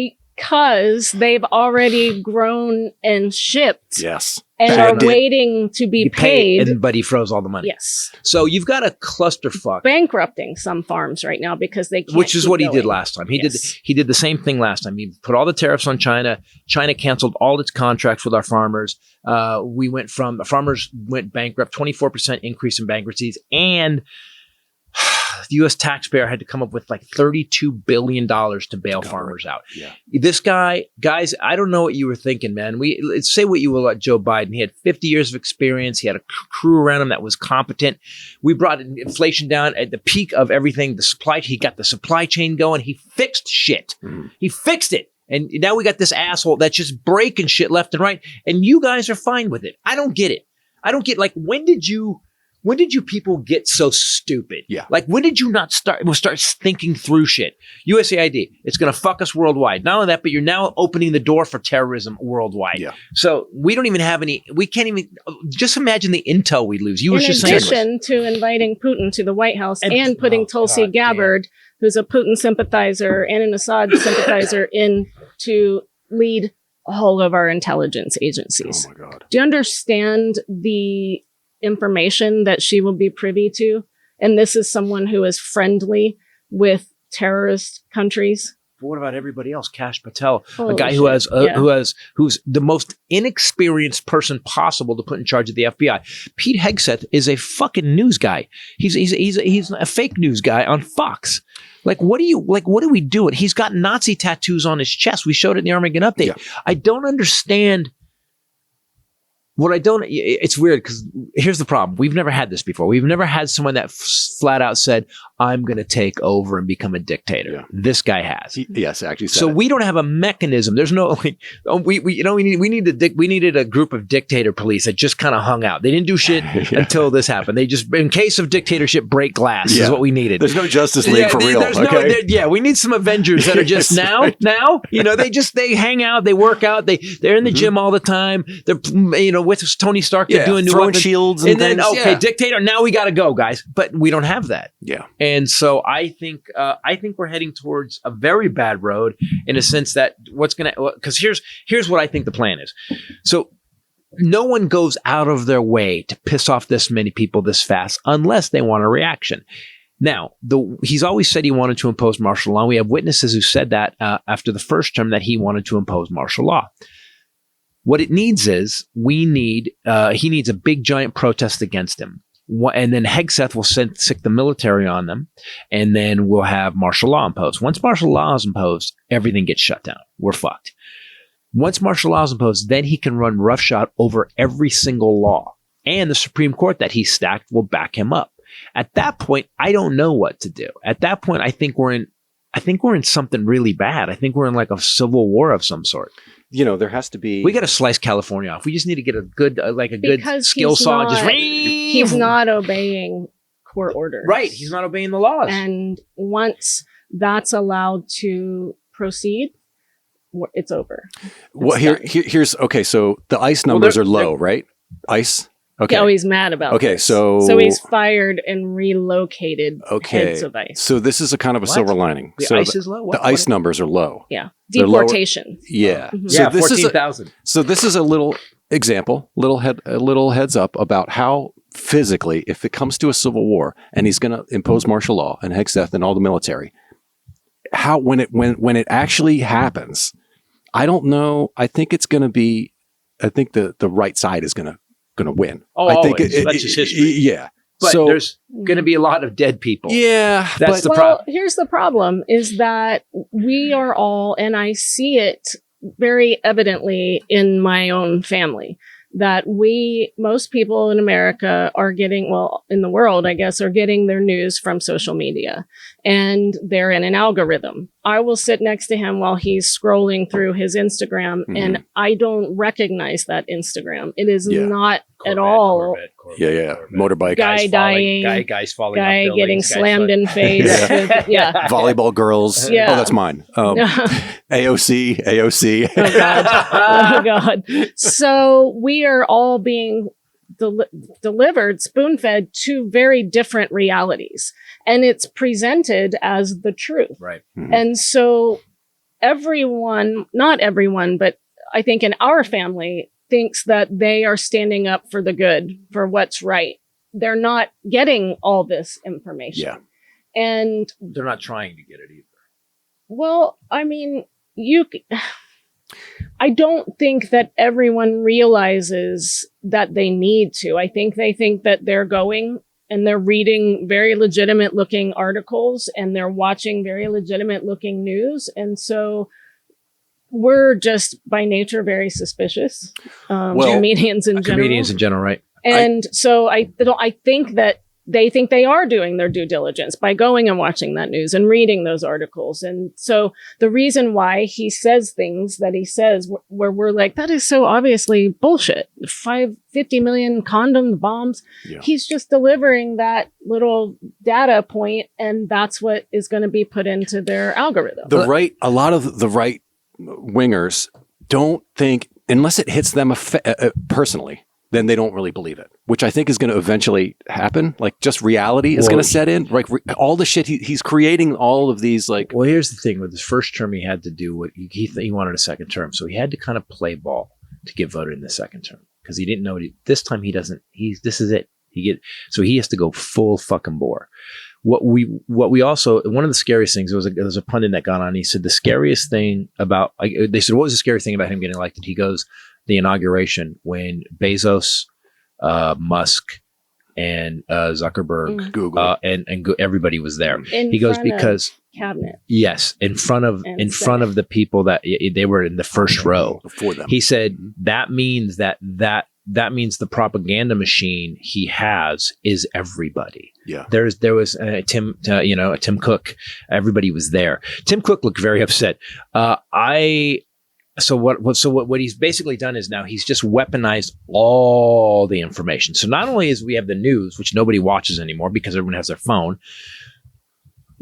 because they've already grown and shipped. Yes. And are waiting to be paid. But he froze all the money. Yes. So you've got a clusterfuck. Bankrupting some farms right now because they can't. Which is what going. He did last time. He did the same thing last time. He put all the tariffs on China. China canceled all its contracts with our farmers. The farmers went bankrupt, 24% increase in bankruptcies, and the U.S. taxpayer had to come up with like $32 billion to bail farmers out. Yeah. This guy, guys, I don't know what you were thinking, man. Let's say what you will about Joe Biden. He had 50 years of experience. He had a crew around him that was competent. We brought inflation down at the peak of everything. He got the supply chain going. He fixed shit. He fixed it. And now we got this asshole that's just breaking shit left and right. And you guys are fine with it. I don't get it. Like, when did you people get so stupid? Yeah. Like, when did you not start thinking through shit? USAID, it's going to fuck us worldwide. Not only that, but you're now opening the door for terrorism worldwide. Yeah. So we can't even, just imagine the intel we lose. You were just saying. In addition to inviting Putin to the White House and putting Tulsi Gabbard, who's a Putin sympathizer and an Assad sympathizer, in to lead all of our intelligence agencies. Oh my God. Do you understand the information that she will be privy to? And this is someone who is friendly with terrorist countries. But what about everybody else? Cash Patel, Holy a guy shit. who's the most inexperienced person possible to put in charge of the FBI. Pete Hegseth is a fucking news guy. He's a fake news guy on Fox. Like, what are we doing? He's got Nazi tattoos on his chest. We showed it in the Armageddon update. Yeah. I don't understand. It's weird because here's the problem. We've never had this before. We've never had someone that flat out said, I'm going to take over and become a dictator. Yeah. This guy has. Yes, actually. So we don't have a mechanism. There's no, we needed a group of dictator police that just kind of hung out. They didn't do shit until this happened. They just, in case of dictatorship, break glass is what we needed. There's no Justice League for real. Okay? We need some Avengers that are just now, they hang out, they work out, they're in the gym all the time. They're, with Tony Stark, they're doing new weapons. Shields and then things. dictator. Now we got to go, guys. But we don't have that. Yeah. And so I think we're heading towards a very bad road in a sense that because here's what I think the plan is. So no one goes out of their way to piss off this many people this fast unless they want a reaction. Now, he's always said he wanted to impose martial law. We have witnesses who said that after the first term that he wanted to impose martial law. What it needs is he needs a big giant protest against him. And then Hegseth will sick the military on them, and then we'll have martial law imposed. Once martial law is imposed, everything gets shut down. We're fucked. Once martial law is imposed, then he can run roughshod over every single law. And the Supreme Court that he stacked will back him up. At that point, I don't know what to do. At that point, I think we're in something really bad. I think we're in like a civil war of some sort. There has to be. We got to slice California off. We just need to get a good, good skill saw. He's not obeying court orders. Right. He's not obeying the laws. And once that's allowed to proceed, it's over. Here's okay. So the ICE numbers are low, right? ICE. Okay. Oh, he's mad about Okay, this. so he's fired and relocated heads of ICE. So this is a kind of a silver lining. The ICE is low? The ICE numbers are low. Yeah. Deportation. Yeah. Mm-hmm. So 14,000. So this is a little example, a little heads up about how physically, if it comes to a civil war and he's going to impose martial law and Hegseth and all the military, how when it actually happens, I don't know. I think it's going to be. I think the right side is going to win. Oh, I think that's just history. Yeah. But there's going to be a lot of dead people. Yeah. That's the problem. Here's the problem is that we are all, and I see it very evidently in my own family, that most people in America are getting, in the world, I guess, are getting their news from social media. And they're in an algorithm. I will sit next to him while he's scrolling through his Instagram, and I don't recognize that Instagram. It is not at all. Corvette. Motorbike. Guy dying. Guys falling off guy buildings, getting slammed in face. Volleyball girls. Yeah. Oh, that's mine. AOC. Oh, God. Oh, God. So we are all being delivered, spoon-fed to very different realities. And it's presented as the truth. Right. Mm-hmm. And so everyone, not everyone, but I think in our family thinks that they are standing up for the good, for what's right. They're not getting all this information. Yeah. And they're not trying to get it either. Well, I mean, I don't think that everyone realizes that they need to. I think they think that they're going and they're reading very legitimate looking articles and they're watching very legitimate looking news. And so we're just by nature very suspicious. Comedians in general, right? And so I think that they think they are doing their due diligence by going and watching that news and reading those articles. And so the reason why he says things that he says where we're like, that is so obviously bullshit. 50 million condom bombs. Yeah. He's just delivering that little data point, and that's what is going to be put into their algorithm. A lot of the right wingers don't think, unless it hits them personally, then they don't really believe it, which I think is going to eventually happen. Like, just reality is going to set in. Like, all the shit he's creating, all of these, like. Well, here's the thing: with his first term, he had to do what he wanted a second term, so he had to kind of play ball to get voted in the second term because he didn't know this time he doesn't. This is it. So he has to go full fucking bore. What we also, one of the scariest things, there was a pundit that got on. He said the scariest thing about, they said, what was the scariest thing about him getting elected? He goes, the inauguration when Bezos, Musk, and Zuckerberg, Google, and everybody was there. He goes, because cabinet. Yes, in front of the people that they were in the first row before them. He said that means that means the propaganda machine he has is everybody. Yeah. There was Tim Cook. Everybody was there. Tim Cook looked very upset. So what he's basically done is now he's just weaponized all the information. So not only is we have the news, which nobody watches anymore because everyone has their phone.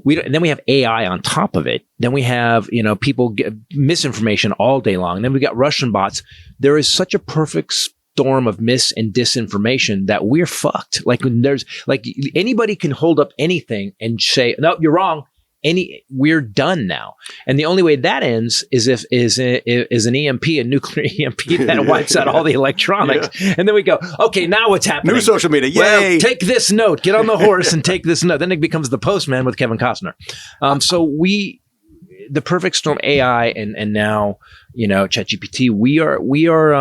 And then we have AI on top of it. Then we have, people get misinformation all day long. And then we got Russian bots. There is such a perfect storm of mis and disinformation that we're fucked. Like anybody can hold up anything and say, no, you're wrong. We're done now. And the only way that ends is if an EMP, a nuclear EMP that wipes out all the electronics. Yeah. And then we go, okay, now what's happening? New social media. Yay. Well, take this note, get on the horse and take this note. Then it becomes the postman with Kevin Costner. So the perfect storm, AI and now, ChatGPT, we are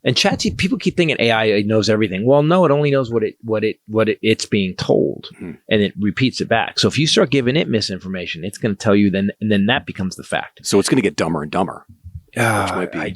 and ChatGPT, people keep thinking AI knows everything. Well, no, it only knows what it's being told, and it repeats it back. So if you start giving it misinformation, it's going to tell you then that becomes the fact. So it's going to get dumber and dumber. Might be.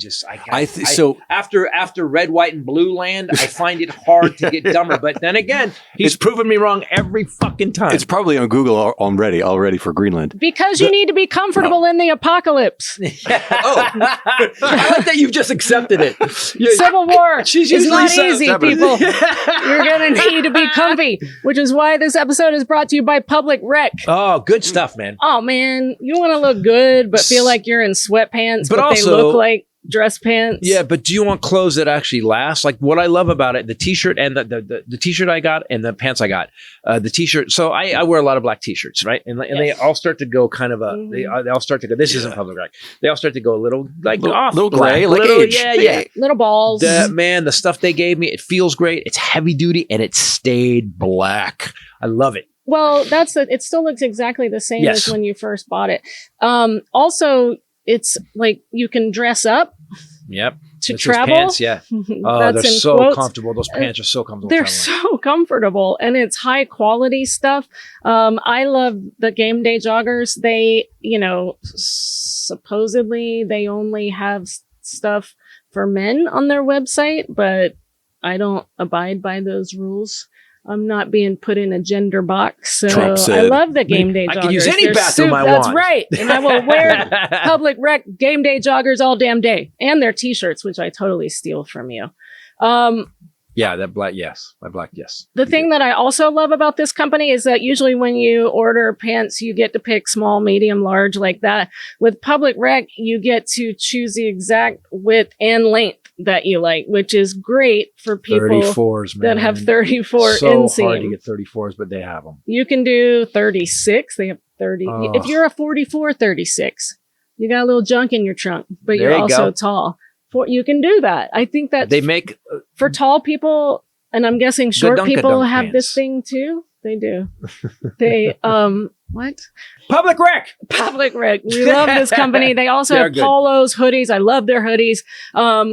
After Red, White, and Blue Land, I find it hard to get dumber. But then again, he's proven me wrong every fucking time. It's probably on Google already for Greenland. Because you need to be comfortable in the apocalypse. I like that you've just accepted it. Civil War is not easy, people. You're going to need to be comfy, which is why this episode is brought to you by Public Rec. Oh, good stuff, man. Oh, man. You want to look good, but feel like you're in sweatpants, but also look like dress pants. Yeah, but do you want clothes that actually last? Like what I love about it, the t-shirt and the t-shirt I got and the pants I got. The t-shirt. So I wear a lot of black t-shirts, right? And they all start to go kind of they all start to go. This isn't Public Rec. They all start to go a little off, little gray, like age. Yeah. Little balls. The stuff they gave me, it feels great. It's heavy duty and it stayed black. I love it. Well, it still looks exactly the same as when you first bought it. Also, it's like you can dress up. Yep. To travel. Pants, yeah. Oh, they're so quotes. Comfortable. Those pants are so comfortable. They're so comfortable, and it's high quality stuff. I love the game day joggers. They, supposedly they only have stuff for men on their website, but I don't abide by those rules. I'm not being put in a gender box. So I love the game day joggers. I can use any bathroom I want. That's right. And I will wear Public Rec game day joggers all damn day. And their t-shirts, which I totally steal from you. Yeah, that black, yes. My black, yes. The thing that I also love about this company is that usually when you order pants, you get to pick small, medium, large, like that. With Public Rec, you get to choose the exact width and length that you like, which is great for people 34s, man. that have 34 so inseam. Hard to get 34s, but they have them. You can do 36. They have 30. If you're a 44, 36. You got a little junk in your trunk, but There you're you also go. tall. You can do that. I think that They make for tall people, and I'm guessing short Dunkin' people Dunk have this pants. thing too. They do. They what? public rec. Public Rec. We love this company. They also They're have good. polos, hoodies. I love their hoodies.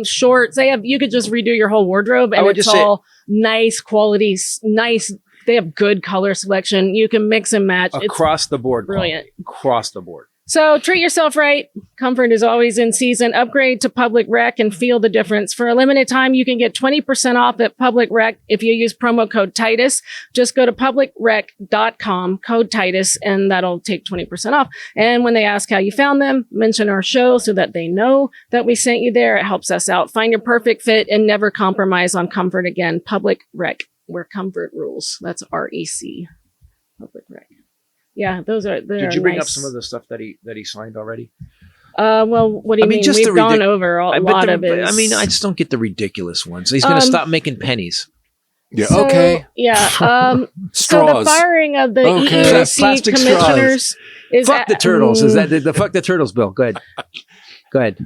Shorts. You could just redo your whole wardrobe, I and would it's just say- all nice quality, nice. They have good color selection. You can mix and match. It's Across the board. brilliant. quality. Across the board. So treat yourself right. Comfort is always in season. Upgrade to Public Rec and feel the difference. For a limited time, you can get 20% off at Public Rec if you use promo code Titus. Just go to publicrec.com, code Titus, and that'll take 20% off. And when they ask how you found them, mention our show so that they know that we sent you there. It helps us out. Find your perfect fit and never compromise on comfort again. Public Rec, where comfort rules. That's REC. Public Rec. Yeah, those are. Did you bring nice. up some of the stuff that he signed already? Well, what do you mean? just We've the gone over a lot of it. I mean, I just don't get the ridiculous ones. He's going to stop making pennies. Yeah. So, Okay. Yeah. So the Straws. firing of the Okay. EEOC Plastic commissioners is Fuck the turtles. Is that the fuck the turtles bill? Go ahead. Go ahead.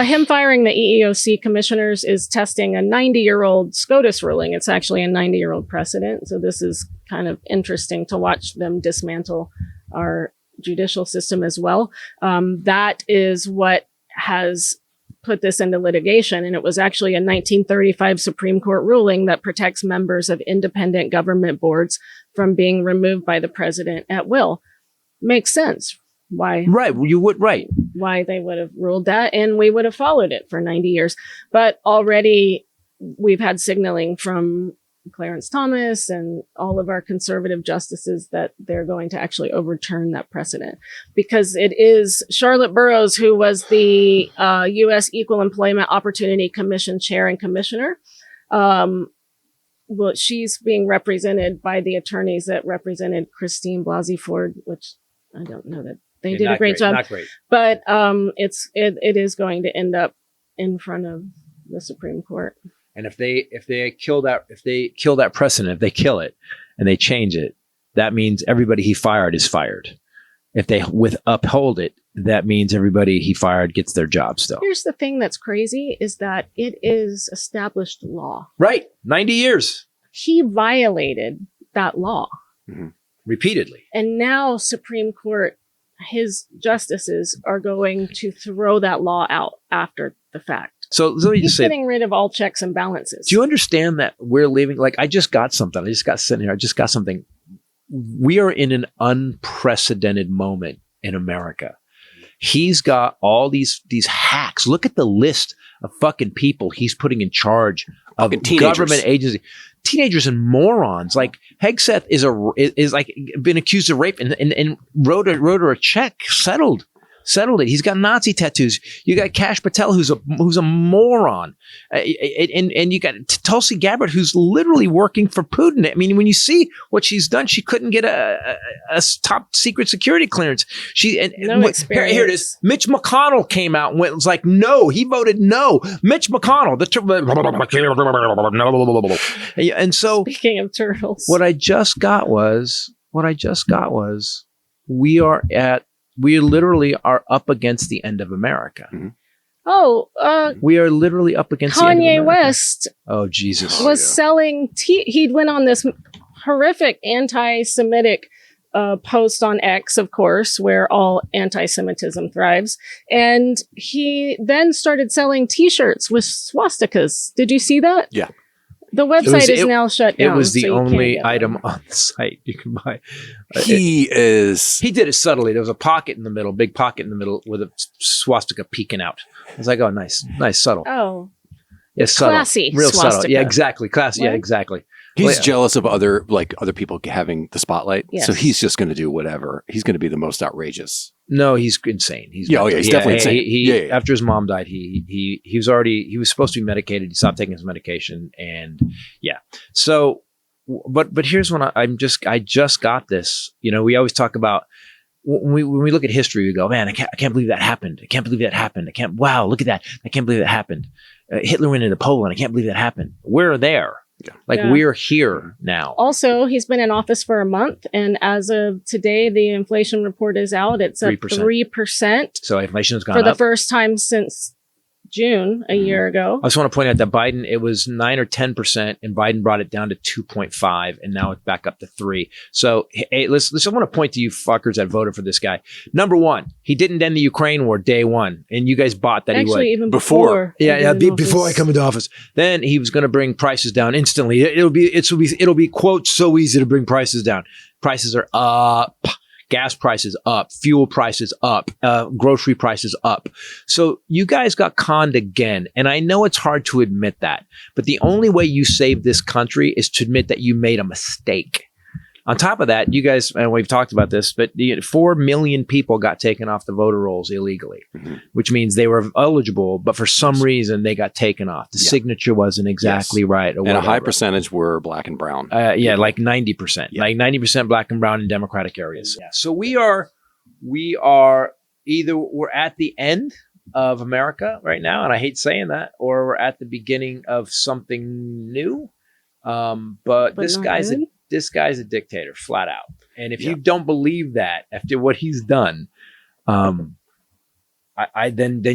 him firing the EEOC commissioners is testing a 90-year-old SCOTUS ruling. It's actually a 90-year-old precedent. So this is kind of interesting to watch them dismantle our judicial system as well. That is what has put this into litigation. And it was actually a 1935 Supreme Court ruling that protects members of independent government boards from being removed by the president at will. Makes sense. Why? Right. You would. Right. Why they would have ruled that, and we would have followed it for 90 years. But already we've had signaling from Clarence Thomas and all of our conservative justices that they're going to actually overturn that precedent, because it is Charlotte Burroughs, who was the U.S. Equal Employment Opportunity Commission chair and commissioner. Well, she's being represented by the attorneys that represented Christine Blasey Ford, which I don't know that they Yeah, did a not great job. Not great. But it is going to end up in front of the Supreme Court. And if they kill that precedent, if they kill it and they change it, that means everybody he fired is fired. If they uphold it, that means everybody he fired gets their job still. Here's the thing that's crazy is that it is established law. Right. 90 years. He violated that law. Repeatedly. And now Supreme Court, his justices are going to throw that law out after the fact. So let me He's just say, getting rid of all checks and balances. do you understand that we're living, like I just got something. I just got sitting here. I just got something. We are in an unprecedented moment in America. He's got all these hacks. Look at the list of fucking people he's putting in charge of government agency. Teenagers and morons. Like Hegseth is like been accused of rape and wrote her a check, settled it. He's got Nazi tattoos. You got Kash Patel, who's a moron, and you got Tulsi Gabbard, who's literally working for Putin. I mean, when you see what she's done, she couldn't get a top secret security clearance. No experience. Here it is. Mitch McConnell came out and was like, no. He voted no. Mitch McConnell. And so, Speaking of turtles. what I just got was we literally are up against the end of America. We are literally up against the end of Kanye America. West Oh, Jesus. was selling he went on this horrific anti-Semitic post on X, of course, where all anti-Semitism thrives. And he then started selling t-shirts with swastikas. Did you see that? Yeah. The website is now shut down. It was the so you can't only get them. item on the site you can buy. He did it subtly. There was a pocket in the middle, big pocket in the middle with a swastika peeking out. I was like, oh, nice, subtle. Oh, Yeah, subtle. classy Real swastika. subtle. Yeah, exactly. Classy. Yeah, What? exactly. He's Well, yeah. jealous of other people having the spotlight. Yes. So he's just going to do whatever. He's going to be the most outrageous. No, he's insane. He's Yeah, oh, yeah, he's definitely insane. Yeah. After his mom died, he was supposed to be medicated. He stopped taking his medication, and yeah. So, but here's when I just got this. You know, we always talk about when we look at history, we go, man, I can't believe that happened. I can't believe that happened. Wow, look at that. I can't believe that happened. Hitler went into Poland. I can't believe that happened. We're there. Like Yeah. we're here now. Also, he's been in office for a month, and as of today, the inflation report is out. It's up 3%. So inflation has gone for the up. first time since June a year ago. I just want to point out that Biden, it was 9 or 10%, and Biden brought it down to 2.5, and now it's back up to 3. So, hey, listen, I want to point to you fuckers that voted for this guy. Number one, he didn't end the Ukraine war day one, and you guys bought that Actually, he would. even before. Before I come into office. Then he was going to bring prices down instantly. It'll be quote so easy to bring prices down. Prices are up. Gas prices up, fuel prices up, grocery prices up. So you guys got conned again. And I know it's hard to admit that, but the only way you save this country is to admit that you made a mistake. On top of that, you guys, and we've talked about this, but 4 million people got taken off the voter rolls illegally, which means they were eligible, but for some reason they got taken off. The signature wasn't exactly right. Or and a high percentage were black and brown. Like 90%, like 90% black and brown in Democratic areas. Yeah. So we are either we're at the end of America right now, and I hate saying that, or we're at the beginning of something new. But this guy's a dictator, flat out. And if you don't believe that after what he's done, then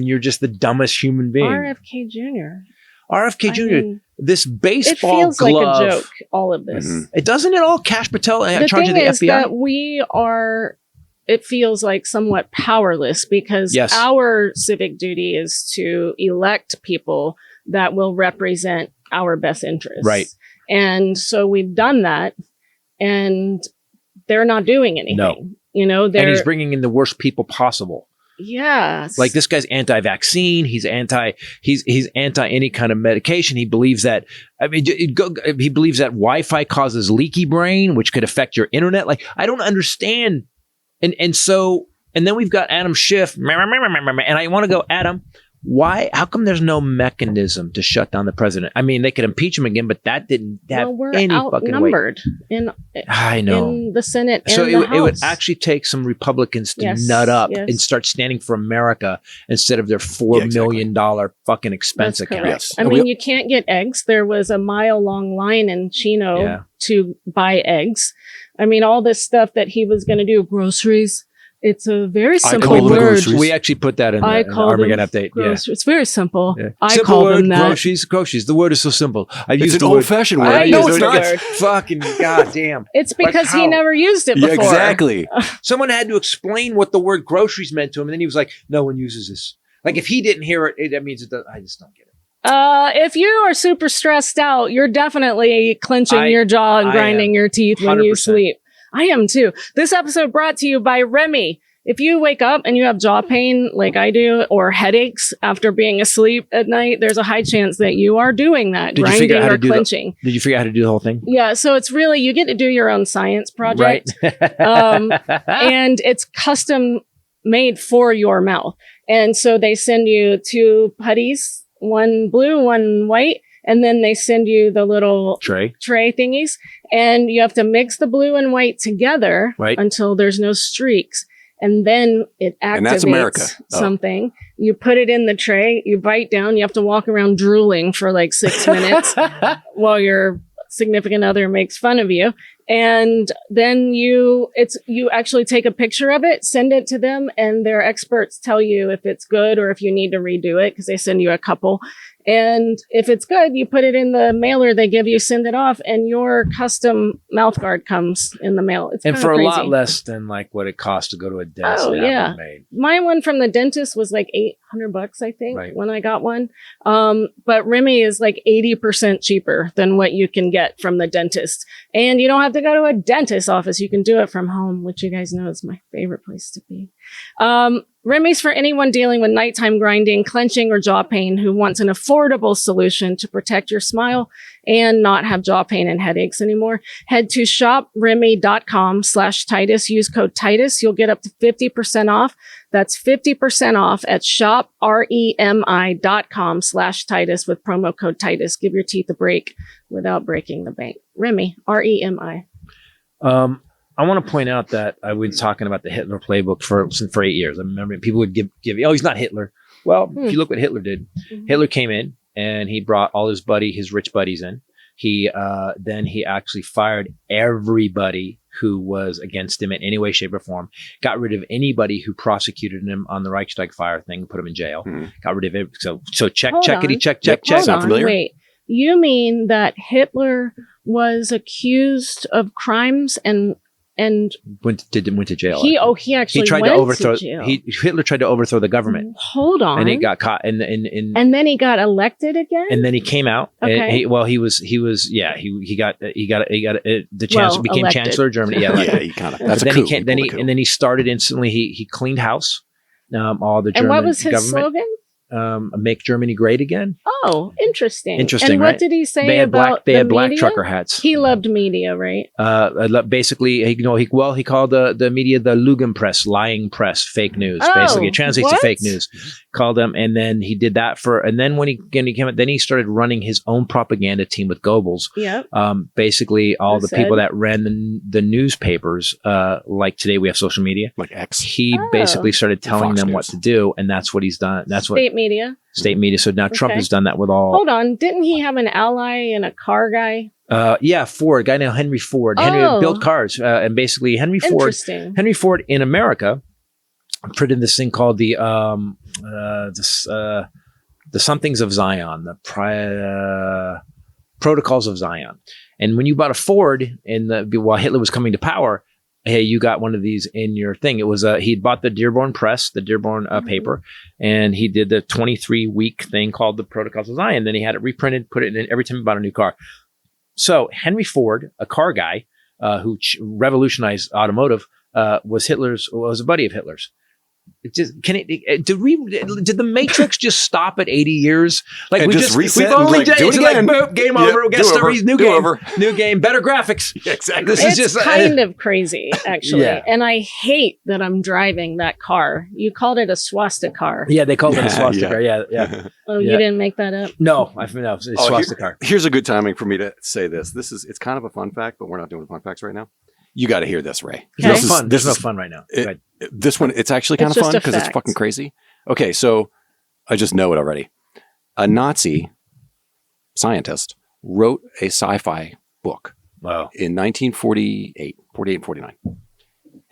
you're just the dumbest human being. RFK Jr. RFK Jr. mean, this baseball it feels glove, like a joke, all of this. It doesn't at all. Cash Patel in The charge thing of the is FBI. that it feels like somewhat powerless because our civic duty is to elect people that will represent our best interests. Right. And so we've done that, and they're not doing anything. No. And he's bringing in the worst people possible. Yes. Like this guy's anti-vaccine. He's anti any kind of medication. He believes that. He believes that Wi-Fi causes leaky brain, which could affect your internet. Like I don't understand. And then we've got Adam Schiff, and I want to go, Adam. Why? How come there's no mechanism to shut down the president? I mean, they could impeach him again, but that didn't have we're any fucking weight. in the Senate and so the House. It would actually take some Republicans to nut up and start standing for America instead of their $4 million fucking expense account. Yes. I mean, you can't get eggs. There was a mile-long line in Chino to buy eggs. I mean, all this stuff that he was going to do, groceries. It's a very simple word. We actually put that in the Armageddon update. Yeah. It's very simple. Yeah. I simple call word, them that. Groceries. The word is so simple. It's an old-fashioned word. No, it's not. Fucking goddamn. It's because he never used it before. Yeah, exactly. Someone had to explain what the word groceries meant to him, and then he was like, "No one uses this." Like if he didn't hear it, that means it doesn't. I just don't get it. If you are super stressed out, you're definitely clenching your jaw and grinding your teeth when 100%. You sleep. I am too. This episode brought to you by Remy. If you wake up and you have jaw pain like I do or headaches after being asleep at night, there's a high chance that you are doing that, grinding or clenching. Did you figure out how to do the whole thing? Yeah. So it's really, you get to do your own science project. Right. And it's custom made for your mouth. And so they send you 2 putties, one blue, one white. And then they send you the little tray thingies, and you have to mix the blue and white together until there's no streaks. And then it activates something. You put it in the tray, you bite down, you have to walk around drooling for like 6 minutes while your significant other makes fun of you. And then you actually take a picture of it, send it to them, and their experts tell you if it's good or if you need to redo it because they send you a couple. And if it's good, you put it in the mailer they give you, send it off, and your custom mouth guard comes in the mail. It's and for crazy. A lot less than like what it costs to go to a dentist. Oh yeah, my one from the dentist was like $800, I think, when I got one. But Remy is like 80% cheaper than what you can get from the dentist, and you don't have to go to a dentist office. You can do it from home, which you guys know is my favorite place to be. Remy's for anyone dealing with nighttime grinding, clenching, or jaw pain who wants an affordable solution to protect your smile and not have jaw pain and headaches anymore. Head to shopremy.com/Titus. Use code Titus. You'll get up to 50% off. That's 50% off at shopremi.com/Titus with promo code Titus. Give your teeth a break without breaking the bank. Remy, REMI. I want to point out that I was talking about the Hitler playbook for 8 years. I remember people would give oh, he's not Hitler. Well, if you look what Hitler did, Hitler came in and he brought all his rich buddies in. Then he actually fired everybody who was against him in any way, shape, or form. Got rid of anybody who prosecuted him on the Reichstag fire thing, put him in jail. Got rid of it. So check. Hold Sound on, wait. You mean that Hitler was accused of crimes and went to jail? He actually tried went to overthrow. to jail. Hitler tried to overthrow the government. Hold on, and he got caught. And then he got elected again. And then he came out. Okay. And he got the chance. Well, became elected. Chancellor of Germany. Yeah, Yeah, he kind of. That's a then coup. then he started instantly. He cleaned house. All the German and what was his government. slogan? Make Germany great again. Oh, interesting. Interesting, And right? what did he say They had about they the had black media? trucker hats. He loved media, right? Basically, he called the media the Lügenpresse, lying press, fake news. Oh, Basically, it translates to what? fake news. Called them, and then he did that and then when he came out, then he started running his own propaganda team with Goebbels. Yep. Basically, all Well the said. people that ran the newspapers, like today we have social media. Like X. He Oh. basically started telling Fox them News. what to do, and that's what he's done. That's what State media. state media. So now Trump Okay. has done that with all. Hold on. Didn't he have an ally and a car guy? Ford, a guy named Henry Ford. Oh. Henry built cars, and basically Henry Interesting. Ford in America printed this thing called the somethings of Zion, protocols of Zion. And when you bought a Ford while Hitler was coming to power, hey, you got one of these in your thing. It was he'd bought the Dearborn press, the Dearborn paper, and he did the 23-week thing called the Protocols of Zion. Then he had it reprinted, put it in every time he bought a new car. So Henry Ford, a car guy who revolutionized automotive, was a buddy of Hitler's. It just did the Matrix just stop at 80 years? Like And we just reset we've only and, like, do it it's like, again. boom, game Yeah, over. Guess do the over. new Do game, over. new game, better graphics. Yeah, exactly. This is It's just kind of crazy, actually. Yeah. And I hate that I'm driving that car. You called it a swastika car. Yeah, they called it a Yeah, swastika. Yeah. Oh, Yeah. you didn't make that up? No, it's Oh, swastika. Here's a good timing for me to say this. It's kind of a fun fact, but we're not doing fun facts right now. You got to hear this, Ray. Okay. There's no fun. There's no fun right now. Go ahead. This one, it's actually kind It's of just fun a because it's fact. fucking crazy. Okay, so I just know it already. A Nazi scientist wrote a sci-fi book Wow. in 1948, 48 and 49.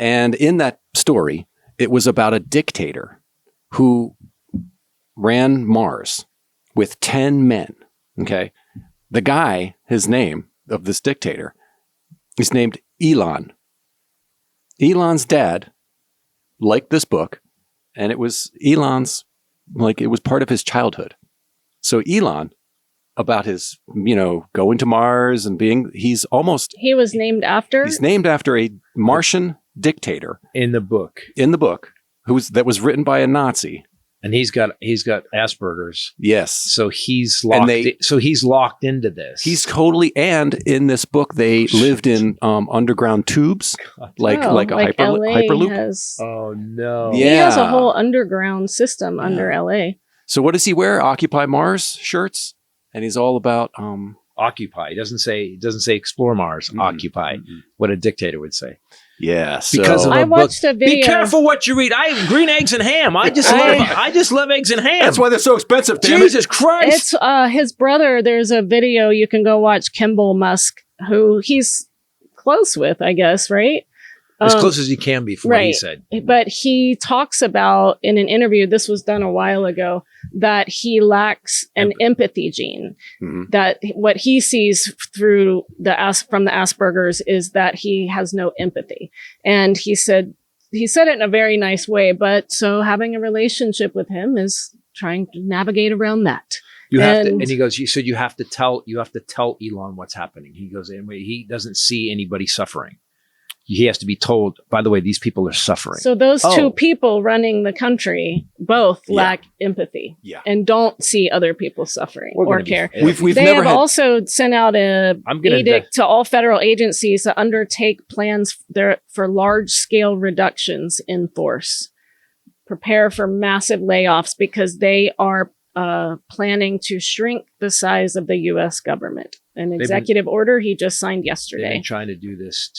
And in that story, it was about a dictator who ran Mars with 10 men. Okay. The guy, his name of this dictator is named Elon. Elon's dad liked this book, and it was Elon's, like, it was part of his childhood. So Elon, about his, going to Mars and he's He was named after? he's named after a Martian dictator In the book, in the book that was written by a Nazi. and he's got Asperger's, Yes. so he's locked. they- He's locked into this. He's totally, and in this book, they lived in underground tubes, like Oh, a LA hyperloop. has- Oh no. Yeah. He has a whole underground system under LA. So what does he wear? Occupy Mars shirts, and he's all about Occupy. He doesn't say explore Mars. Occupy. What a dictator would say. yeah. So, Because of I a book. watched a video. Be careful what you read. I have green eggs and ham. I just love eggs and ham. that's why they're so expensive. Damn it. Jesus Christ. It's his brother. There's a video you can go watch, Kimball Musk, who he's close with, I guess, right? As close as you can be from what he said. But he talks about in an interview, this was done a while ago, that he lacks an empathy gene. Mhm. That what he sees through from the Asperger's is that he has no empathy. And he said it in a very nice way, but so having a relationship with him is trying to navigate around that. You have to, And- and he goes. You said you have to tell Elon what's happening. He goes, and he doesn't see anybody suffering. He has to be told. By the way, these people are suffering. So those Oh. two people running the country both Yeah. lack empathy Yeah. and don't see other people suffering We're or gonna be- care. We've They never have had. also sent out a I'm gonna edict to all federal agencies to undertake plans for large-scale reductions in force. Prepare for massive layoffs because they are planning to shrink the size of the U.S. government. An executive order he just signed They've yesterday. been trying to do this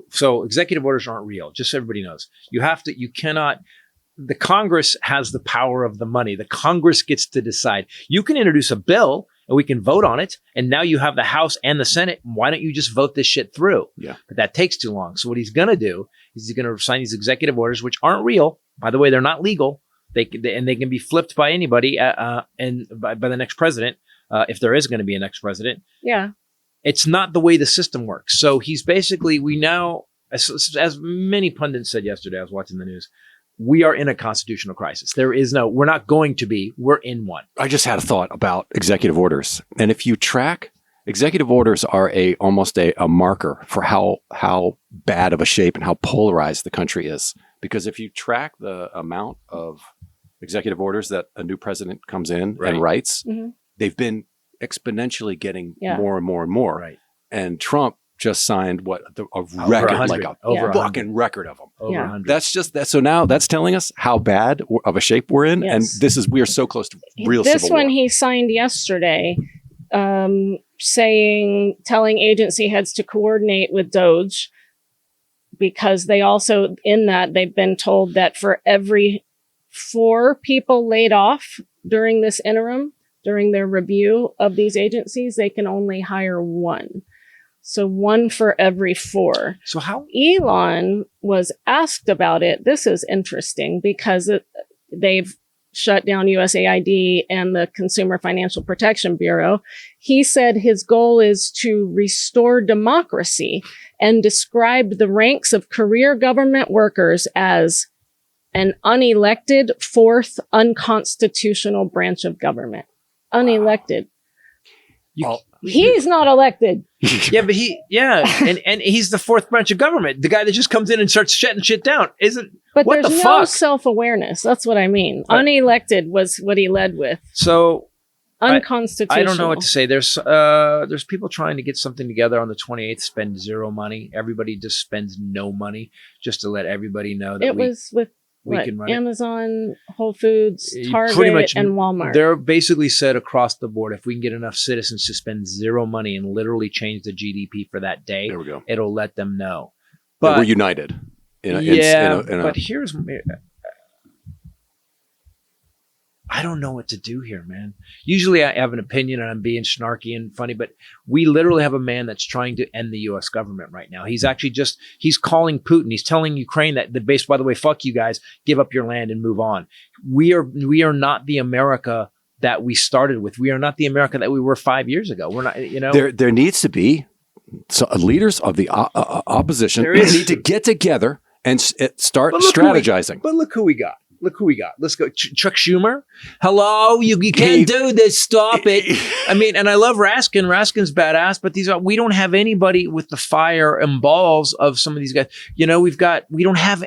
so executive orders aren't real. Just so everybody knows, you cannot. The Congress has the power of the money. The Congress gets to decide. You can introduce a bill and we can vote on it. And now you have the House and the Senate. Why don't you just vote this shit through? Yeah. But that takes too long. So what he's going to do is he's going to sign these executive orders, which aren't real. By the way, they're not legal. They can be flipped by anybody and by the next president, if there is going to be a next president. Yeah. It's not the way the system works. So he's basically, we now, as many pundits said yesterday, I was watching the news, we are in a constitutional crisis. We're not going to be, we're in one. I just had a thought about executive orders. And if you track, executive orders are almost a marker for how bad of a shape and how polarized the country is. Because if you track the amount of executive orders that a new president comes in and writes, they've been exponentially getting more and more and more. Right. And Trump just signed a record, like a fucking record of them. Over 100. That's just that. So now that's telling us how bad of a shape we're in. Yes. And we are so close to real civil war. This one he signed yesterday, telling agency heads to coordinate with DOJ, because they also, in that, they've been told that for every 4 people laid off during this interim, during their review of these agencies, they can only hire 1. So 1 for every 4. So how? Elon was asked about it. This is interesting because they've shut down USAID and the Consumer Financial Protection Bureau. He said his goal is to restore democracy and described the ranks of career government workers as an unelected 4th unconstitutional branch of government. Unelected. He's not elected. Yeah, but and he's the 4th branch of government. The guy that just comes in and starts shutting shit down But what there's the no fuck? self-awareness. That's what I mean. Unelected was what he led with. So Unconstitutional. I don't know what to say. There's people trying to get something together on the 28th, spend 0 money. Everybody just spends no money just to let everybody know that was with can run Amazon, Whole Foods, Target, pretty much, and Walmart. They're basically said across the board, if we can get enough citizens to spend 0 money and literally change the GDP for that day, there we go. It'll let them know. But But we're united. but here's, I don't know what to do here, man. Usually I have an opinion and I'm being snarky and funny, but we literally have a man that's trying to end the U.S. government right now. He's actually he's calling Putin. He's telling Ukraine that by the way, fuck you guys, give up your land and move on. We are not the America that we started with. We are not the America that we were 5 years ago. We're not, There needs to be leaders of the opposition need to get together and start strategizing. But look who we got. Let's go. Chuck Schumer. Hello, you can't do this. Stop it. I mean, and I love Raskin. Raskin's badass, but we don't have anybody with the fire and balls of some of these guys. We don't have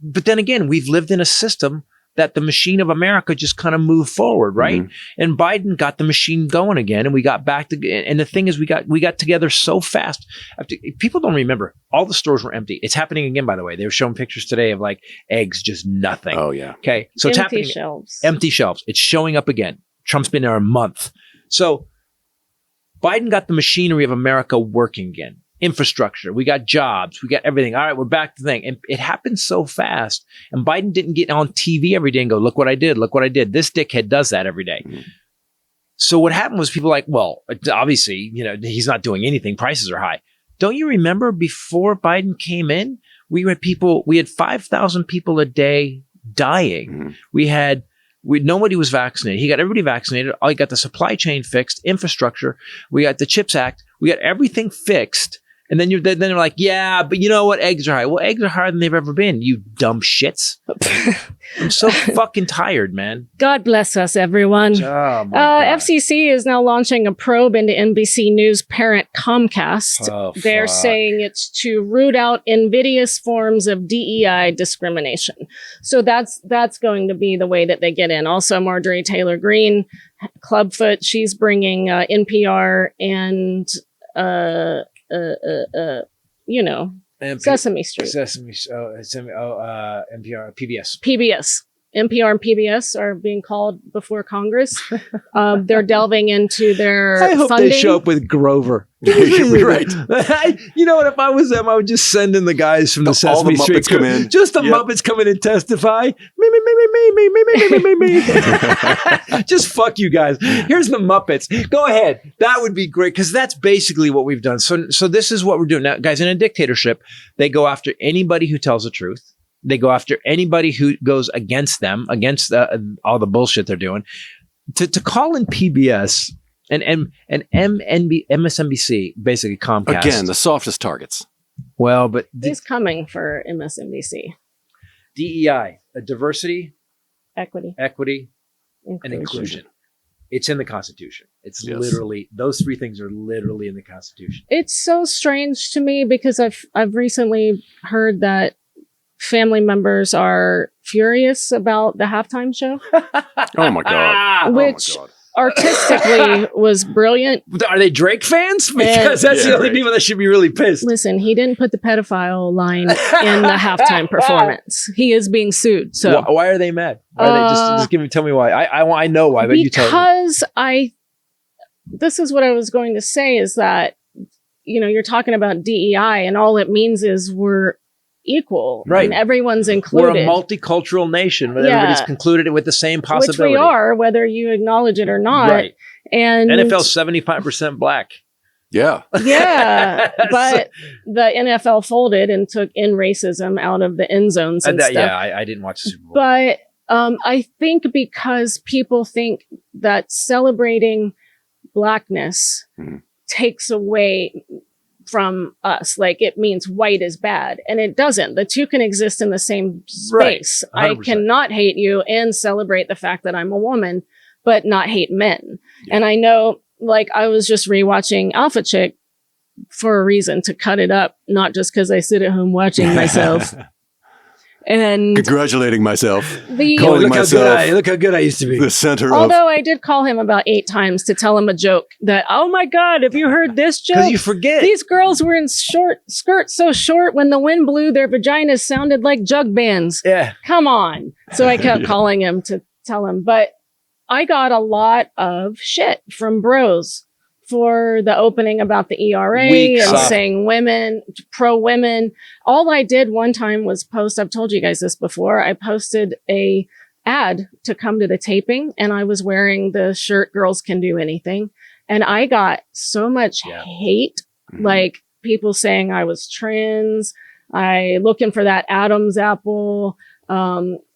but then again, we've lived in a system that the machine of America just kind of moved forward, right? Mm-hmm. And Biden got the machine going again, and we got back to. And the thing is, we got together so fast. People don't remember, all the stores were empty. It's happening again, by the way. They were showing pictures today of eggs, just nothing. Oh yeah. Okay, so it's happening. Empty shelves. It's showing up again. Trump's been there a month. So Biden got the machinery of America working again. Infrastructure, we got jobs, we got everything. All right, we're back to the thing. And it happened so fast. And Biden didn't get on TV every day and go, look what I did, look what I did. This dickhead does that every day. Mm-hmm. So what happened was people well, obviously, he's not doing anything. Prices are high. Don't you remember before Biden came in, we had 5,000 people a day dying. Mm-hmm. Nobody was vaccinated. He got everybody vaccinated. He got the supply chain fixed, infrastructure. We got the CHIPS Act. We got everything fixed. And then they're like, yeah, but you know what? Eggs are high. Well, eggs are higher than they've ever been, you dumb shits. I'm so fucking tired, man. God bless us, everyone. Oh, my God. FCC is now launching a probe into NBC News parent Comcast. Oh, They're saying it's to root out invidious forms of DEI discrimination. So that's going to be the way that they get in. Also, Marjorie Taylor Greene, Clubfoot, she's bringing NPR and Sesame Street. NPR, PBS. NPR and PBS are being called before Congress. They're delving into their I hope funding. they show up with Grover. Right. You know what? If I was them, I would just send in the guys from the all the Sesame Street. Muppets come in. Just the Muppets come in and testify. Me. Just fuck you guys. Here's the Muppets. Go ahead. That would be great because that's basically what we've done. So this is what we're doing now, guys. In a dictatorship, they go after anybody who tells the truth. They go after anybody who goes against them, against all the bullshit they're doing. To call in PBS and MSNBC, basically Comcast. Again, the softest targets. Well, but He's coming for MSNBC. DEI, diversity, Equity. equity, and inclusion. It's in the Constitution. It's Yes. literally, those three things are literally in the Constitution. It's so strange to me because I've recently heard that family members are furious about the halftime show, Oh my God. which Oh my God. artistically was brilliant. Are they Drake fans? Because that's the only people that should be really pissed. Listen, he didn't put the pedophile line in the halftime performance. He is being sued. So Why are they mad? Why are they just give me, tell me why. I know why, but you tell me. because this is what I was going to say is that, you're talking about DEI and all it means is we're equal, Right. and everyone's We're included. a multicultural nation, but Yeah. everybody's concluded with the same possibility. Which we are, whether you acknowledge it or not. Right. And NFL's 75% black. Yeah. yeah, but the NFL folded and took in racism out of the end zones and stuff. I didn't watch the Super Bowl. But I think because people think that celebrating blackness takes away from us, like it means white is bad, and it doesn't. The two can exist in the same space. Right. I 100%. cannot hate you and celebrate the fact that I'm a woman, but not hate men. And I know, like, I was just rewatching Alpha Chick for a reason, to cut it up, not just because I sit at home watching myself. And Congratulating myself. Oh, Calling myself look how good I used to be. the center of. although I did call him about 8 times to tell him a joke that, oh my God, have you heard this Because joke? you forget. These girls were in short skirts so short when the wind blew, their vaginas sounded like jug bands. Yeah. Come on. So I kept calling him to tell him. But I got a lot of shit from bros for the opening about the ERA Weak and sauce. saying women, pro women. All I did one time was post, I've told you guys this before, I posted a ad to come to the taping and I was wearing the shirt, Girls Can Do Anything. And I got so much hate, like people saying I was trans, looking for that Adam's apple.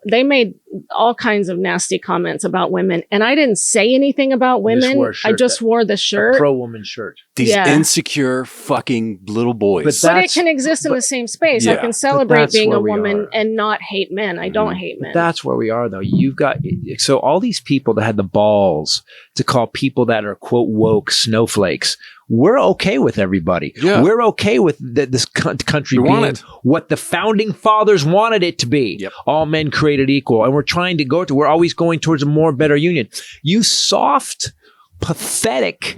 They made all kinds of nasty comments about women, and I didn't say anything about You just women. wore a shirt I just wore the shirt. Pro woman shirt. These Yeah. insecure fucking little boys. But But it that's- can exist in the same space. I Yeah, can celebrate that's being a where we woman are. and not hate men. I don't hate men. That's where we are, though. You've got so all these people that had the balls to call people that are quote woke snowflakes. We're okay with everybody. Yeah. We're okay with this country We want being it. what the founding fathers wanted it to be. Yep. All men created equal, and we're trying to go to. We're always going towards a more better union. You soft, pathetic,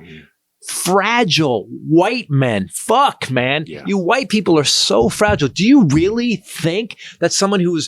fragile white men. Fuck, man. Yeah. You white people are so fragile. Do you really think that someone who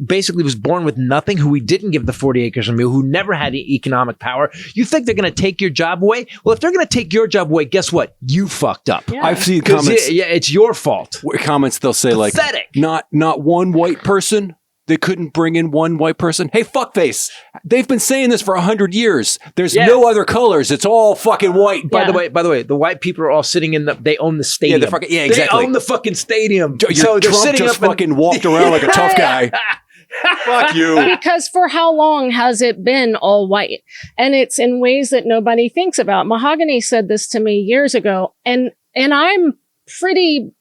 basically was born with nothing, who we didn't give the 40 acres and mule, who never had economic power, you think they're going to take your job away? Well, if they're going to take your job away, guess what? You fucked up. Yeah. I've seen 'Cause comments. it's your fault. Comments they'll say Pathetic. like, not one white person. They couldn't bring in one white person. Hey, fuckface. They've been saying this for 100 years. There's Yeah. no other colors. It's all fucking white. By the way, the white people are all sitting they own the stadium. Exactly. They own the fucking stadium. Your So they're Trump sitting just up and- fucking walked around like a tough guy. Fuck you. Because for how long has it been all white? And it's in ways that nobody thinks about. Mahogany said this to me years ago, and I'm pretty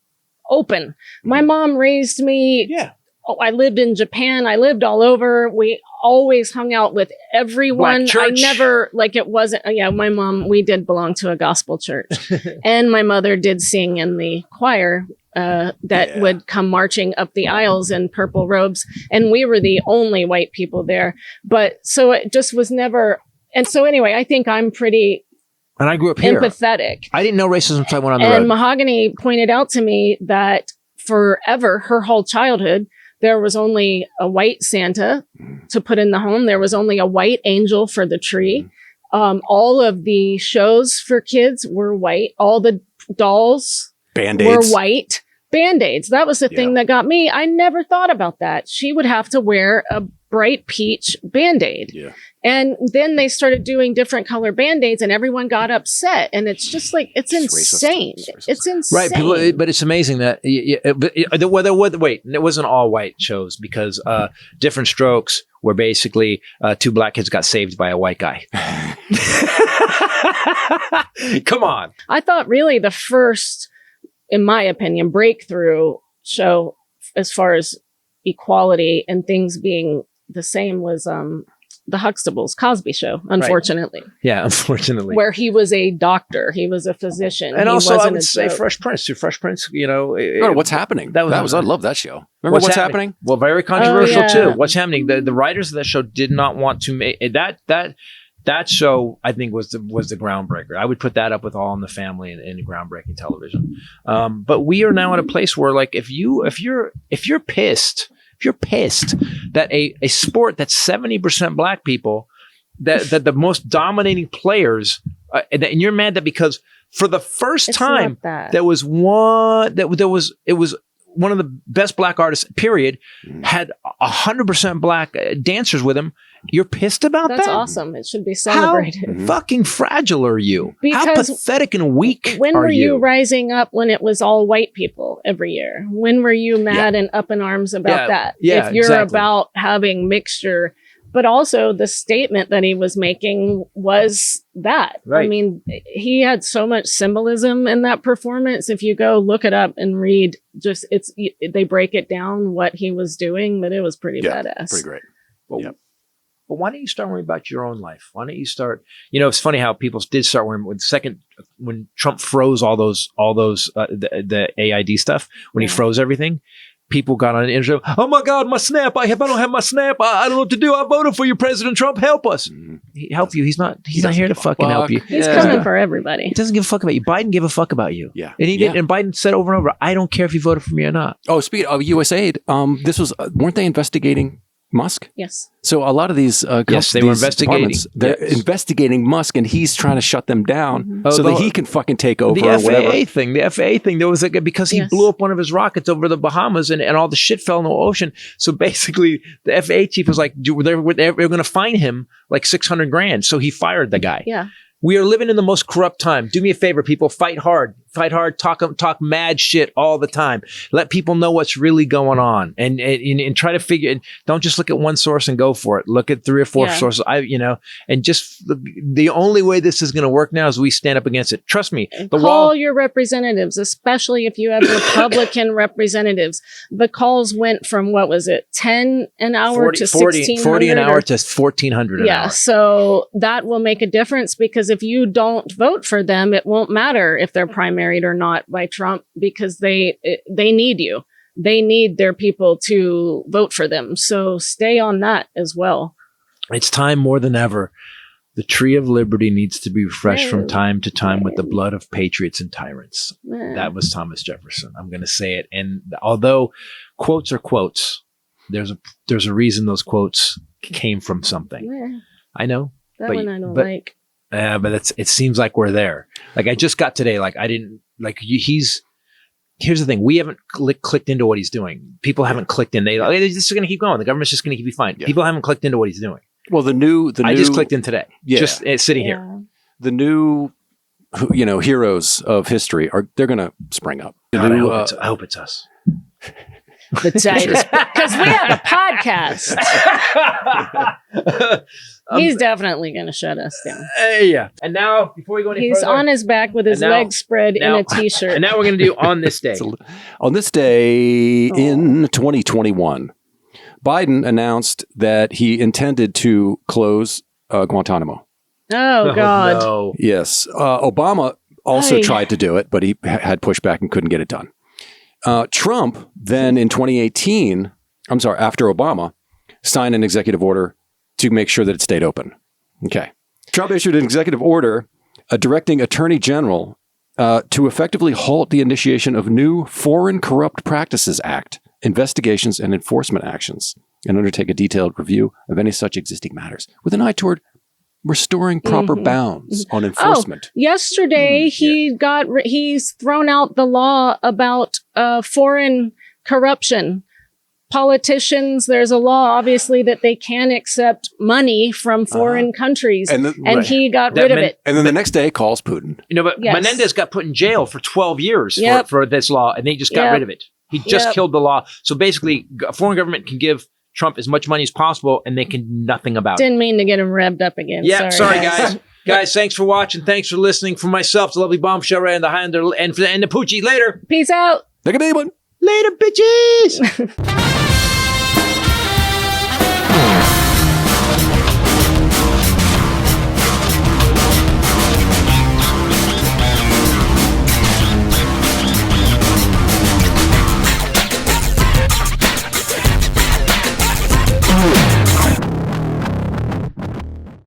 open. My mom raised me. Yeah. Oh, I lived in Japan. I lived all over. We always hung out with everyone. Black church. I never, like, it wasn't, my mom, we did belong to a gospel church. And my mother did sing in the choir that would come marching up the aisles in purple robes. And we were the only white people there. But so it just was never. And so anyway, I think I'm pretty And I grew up here. empathetic. I didn't know racism until I went on the And road. Mahogany pointed out to me that forever, her whole childhood, There was only a white Santa to put in the home. There was only a white angel for the tree. All of the shows for kids were white. All the dolls Band-Aids. were white. Band-Aids. That was the thing that got me. I never thought about that. She would have to wear a bright peach Band-Aid. Yeah. And then they started doing different color Band-Aids and everyone got upset. And it's just like, it's insane. It's insane. Right. People, but it's amazing that, wait, it wasn't all white shows because Different Strokes where basically 2 black kids got saved by a white guy. Come on. I thought really the first, in my opinion, breakthrough show as far as equality and things being the same was the Huxtable's Cosby Show, unfortunately. Right. Yeah, unfortunately. Where he was a doctor. He was a physician. And he also, I would a say joke. Fresh Prince. Fresh Prince, you know. What's Happening? I love that show. Remember What's Happening? Well, very controversial yeah. too. What's Happening? The writers of that show did not want to make that show. I think was the groundbreaker. I would put that up with All in the Family and groundbreaking television. But we are now at a place where, like, if you're pissed that a sport that's 70% black people, that the most dominating players, and you're mad that because for the first time it was one of the best black artists, period, had 100% black dancers with him. You're pissed about that? That's awesome. It should be celebrated. How fucking fragile are you? How Because pathetic and weak when are were you rising up when it was all white people every year? When were you mad and up in arms about that? Yeah, if you're exactly. about having mixture, but also the statement that he was making was that. Right. I mean, he had so much symbolism in that performance. If you go look it up and read, they break it down what he was doing, but it was pretty badass. Pretty great. Well, But why don't you start worrying about your own life? Why don't you start? You know, it's funny how people did start worrying when Trump froze all those the AID stuff, when he froze everything. People got on the internet. Oh my God, my snap! If I don't have my snap, I don't know what to do. I voted for you, President Trump. Help us. He help you. He's not here to fucking help you. He's coming for everybody. He doesn't give a fuck about you. Biden gave a fuck about you. Yeah. And he did. And Biden said over and over, I don't care if you voted for me or not. Oh, speaking of USAID, this was weren't they investigating Musk? Yes. So a lot of these yes, they were investigating. They're investigating Musk, and he's trying to shut them down so that he can fucking take over. The or whatever. The FAA thing. There was because he blew up one of his rockets over the Bahamas, and all the shit fell in the ocean. So basically, the FAA chief was like, they're going to fine him like $600,000. So he fired the guy. Yeah. We are living in the most corrupt time. Do me a favor, people. Fight hard. Talk mad shit all the time. Let people know what's really going on, and try to figure. And don't just look at one source and go for it. Look at 3 or 4 sources. And just the only way this is going to work now is we stand up against it. Trust me. Call your representatives, especially if you have Republican representatives. The calls went from 10 an hour to 1600 40 an hour to 1400 an hour. Yeah, so that will make a difference because if you don't vote for them, it won't matter if they're primaried or not by Trump because they need you. They need their people to vote for them. So stay on that as well. It's time more than ever. The tree of liberty needs to be refreshed from time to time with the blood of patriots and tyrants. That was Thomas Jefferson. I'm going to say it. And although quotes are quotes, there's a reason those quotes came from something. I know. That one I don't like. But it seems like we're there. Like I just got today. Like I didn't like he's. Here's the thing: we haven't clicked into what he's doing. People haven't clicked in. They're just going to keep going. The government's just going to keep you fine. Yeah. People haven't clicked into what he's doing. Well, I just clicked in today. Yeah. Just sitting here. The new, heroes of history they're going to spring up. I hope it's us. The Titus, because we have a podcast. He's definitely going to shut us down. Yeah. And now, before we go any further, he's on his back with his legs spread in a t-shirt. And now we're going to do on this day. On this day in 2021, Biden announced that he intended to close Guantanamo. Oh, God. No. Yes. Obama also tried to do it, but he had pushback and couldn't get it done. Trump then in 2018, after Obama, signed an executive order to make sure that it stayed open. Okay. Trump issued an executive order directing Attorney General to effectively halt the initiation of new Foreign Corrupt Practices Act investigations and enforcement actions, and undertake a detailed review of any such existing matters with an eye toward restoring proper bounds on enforcement. Yesterday, he's thrown out the law about foreign corruption. Politicians, there's a law, obviously, that they can accept money from foreign countries, and he got rid of it. And then the next day calls Putin. But Menendez got put in jail for 12 years for this law, and they just got rid of it. He just killed the law. So basically, a foreign government can give Trump as much money as possible, and they can do nothing about it. Didn't mean to get him revved up again. Yeah, sorry guys. Guys, thanks for watching. Thanks for listening. For myself, the lovely Bombshell Ray and the Hinder, and the Poochie. Later. Peace out. Take a big one. Later, bitches.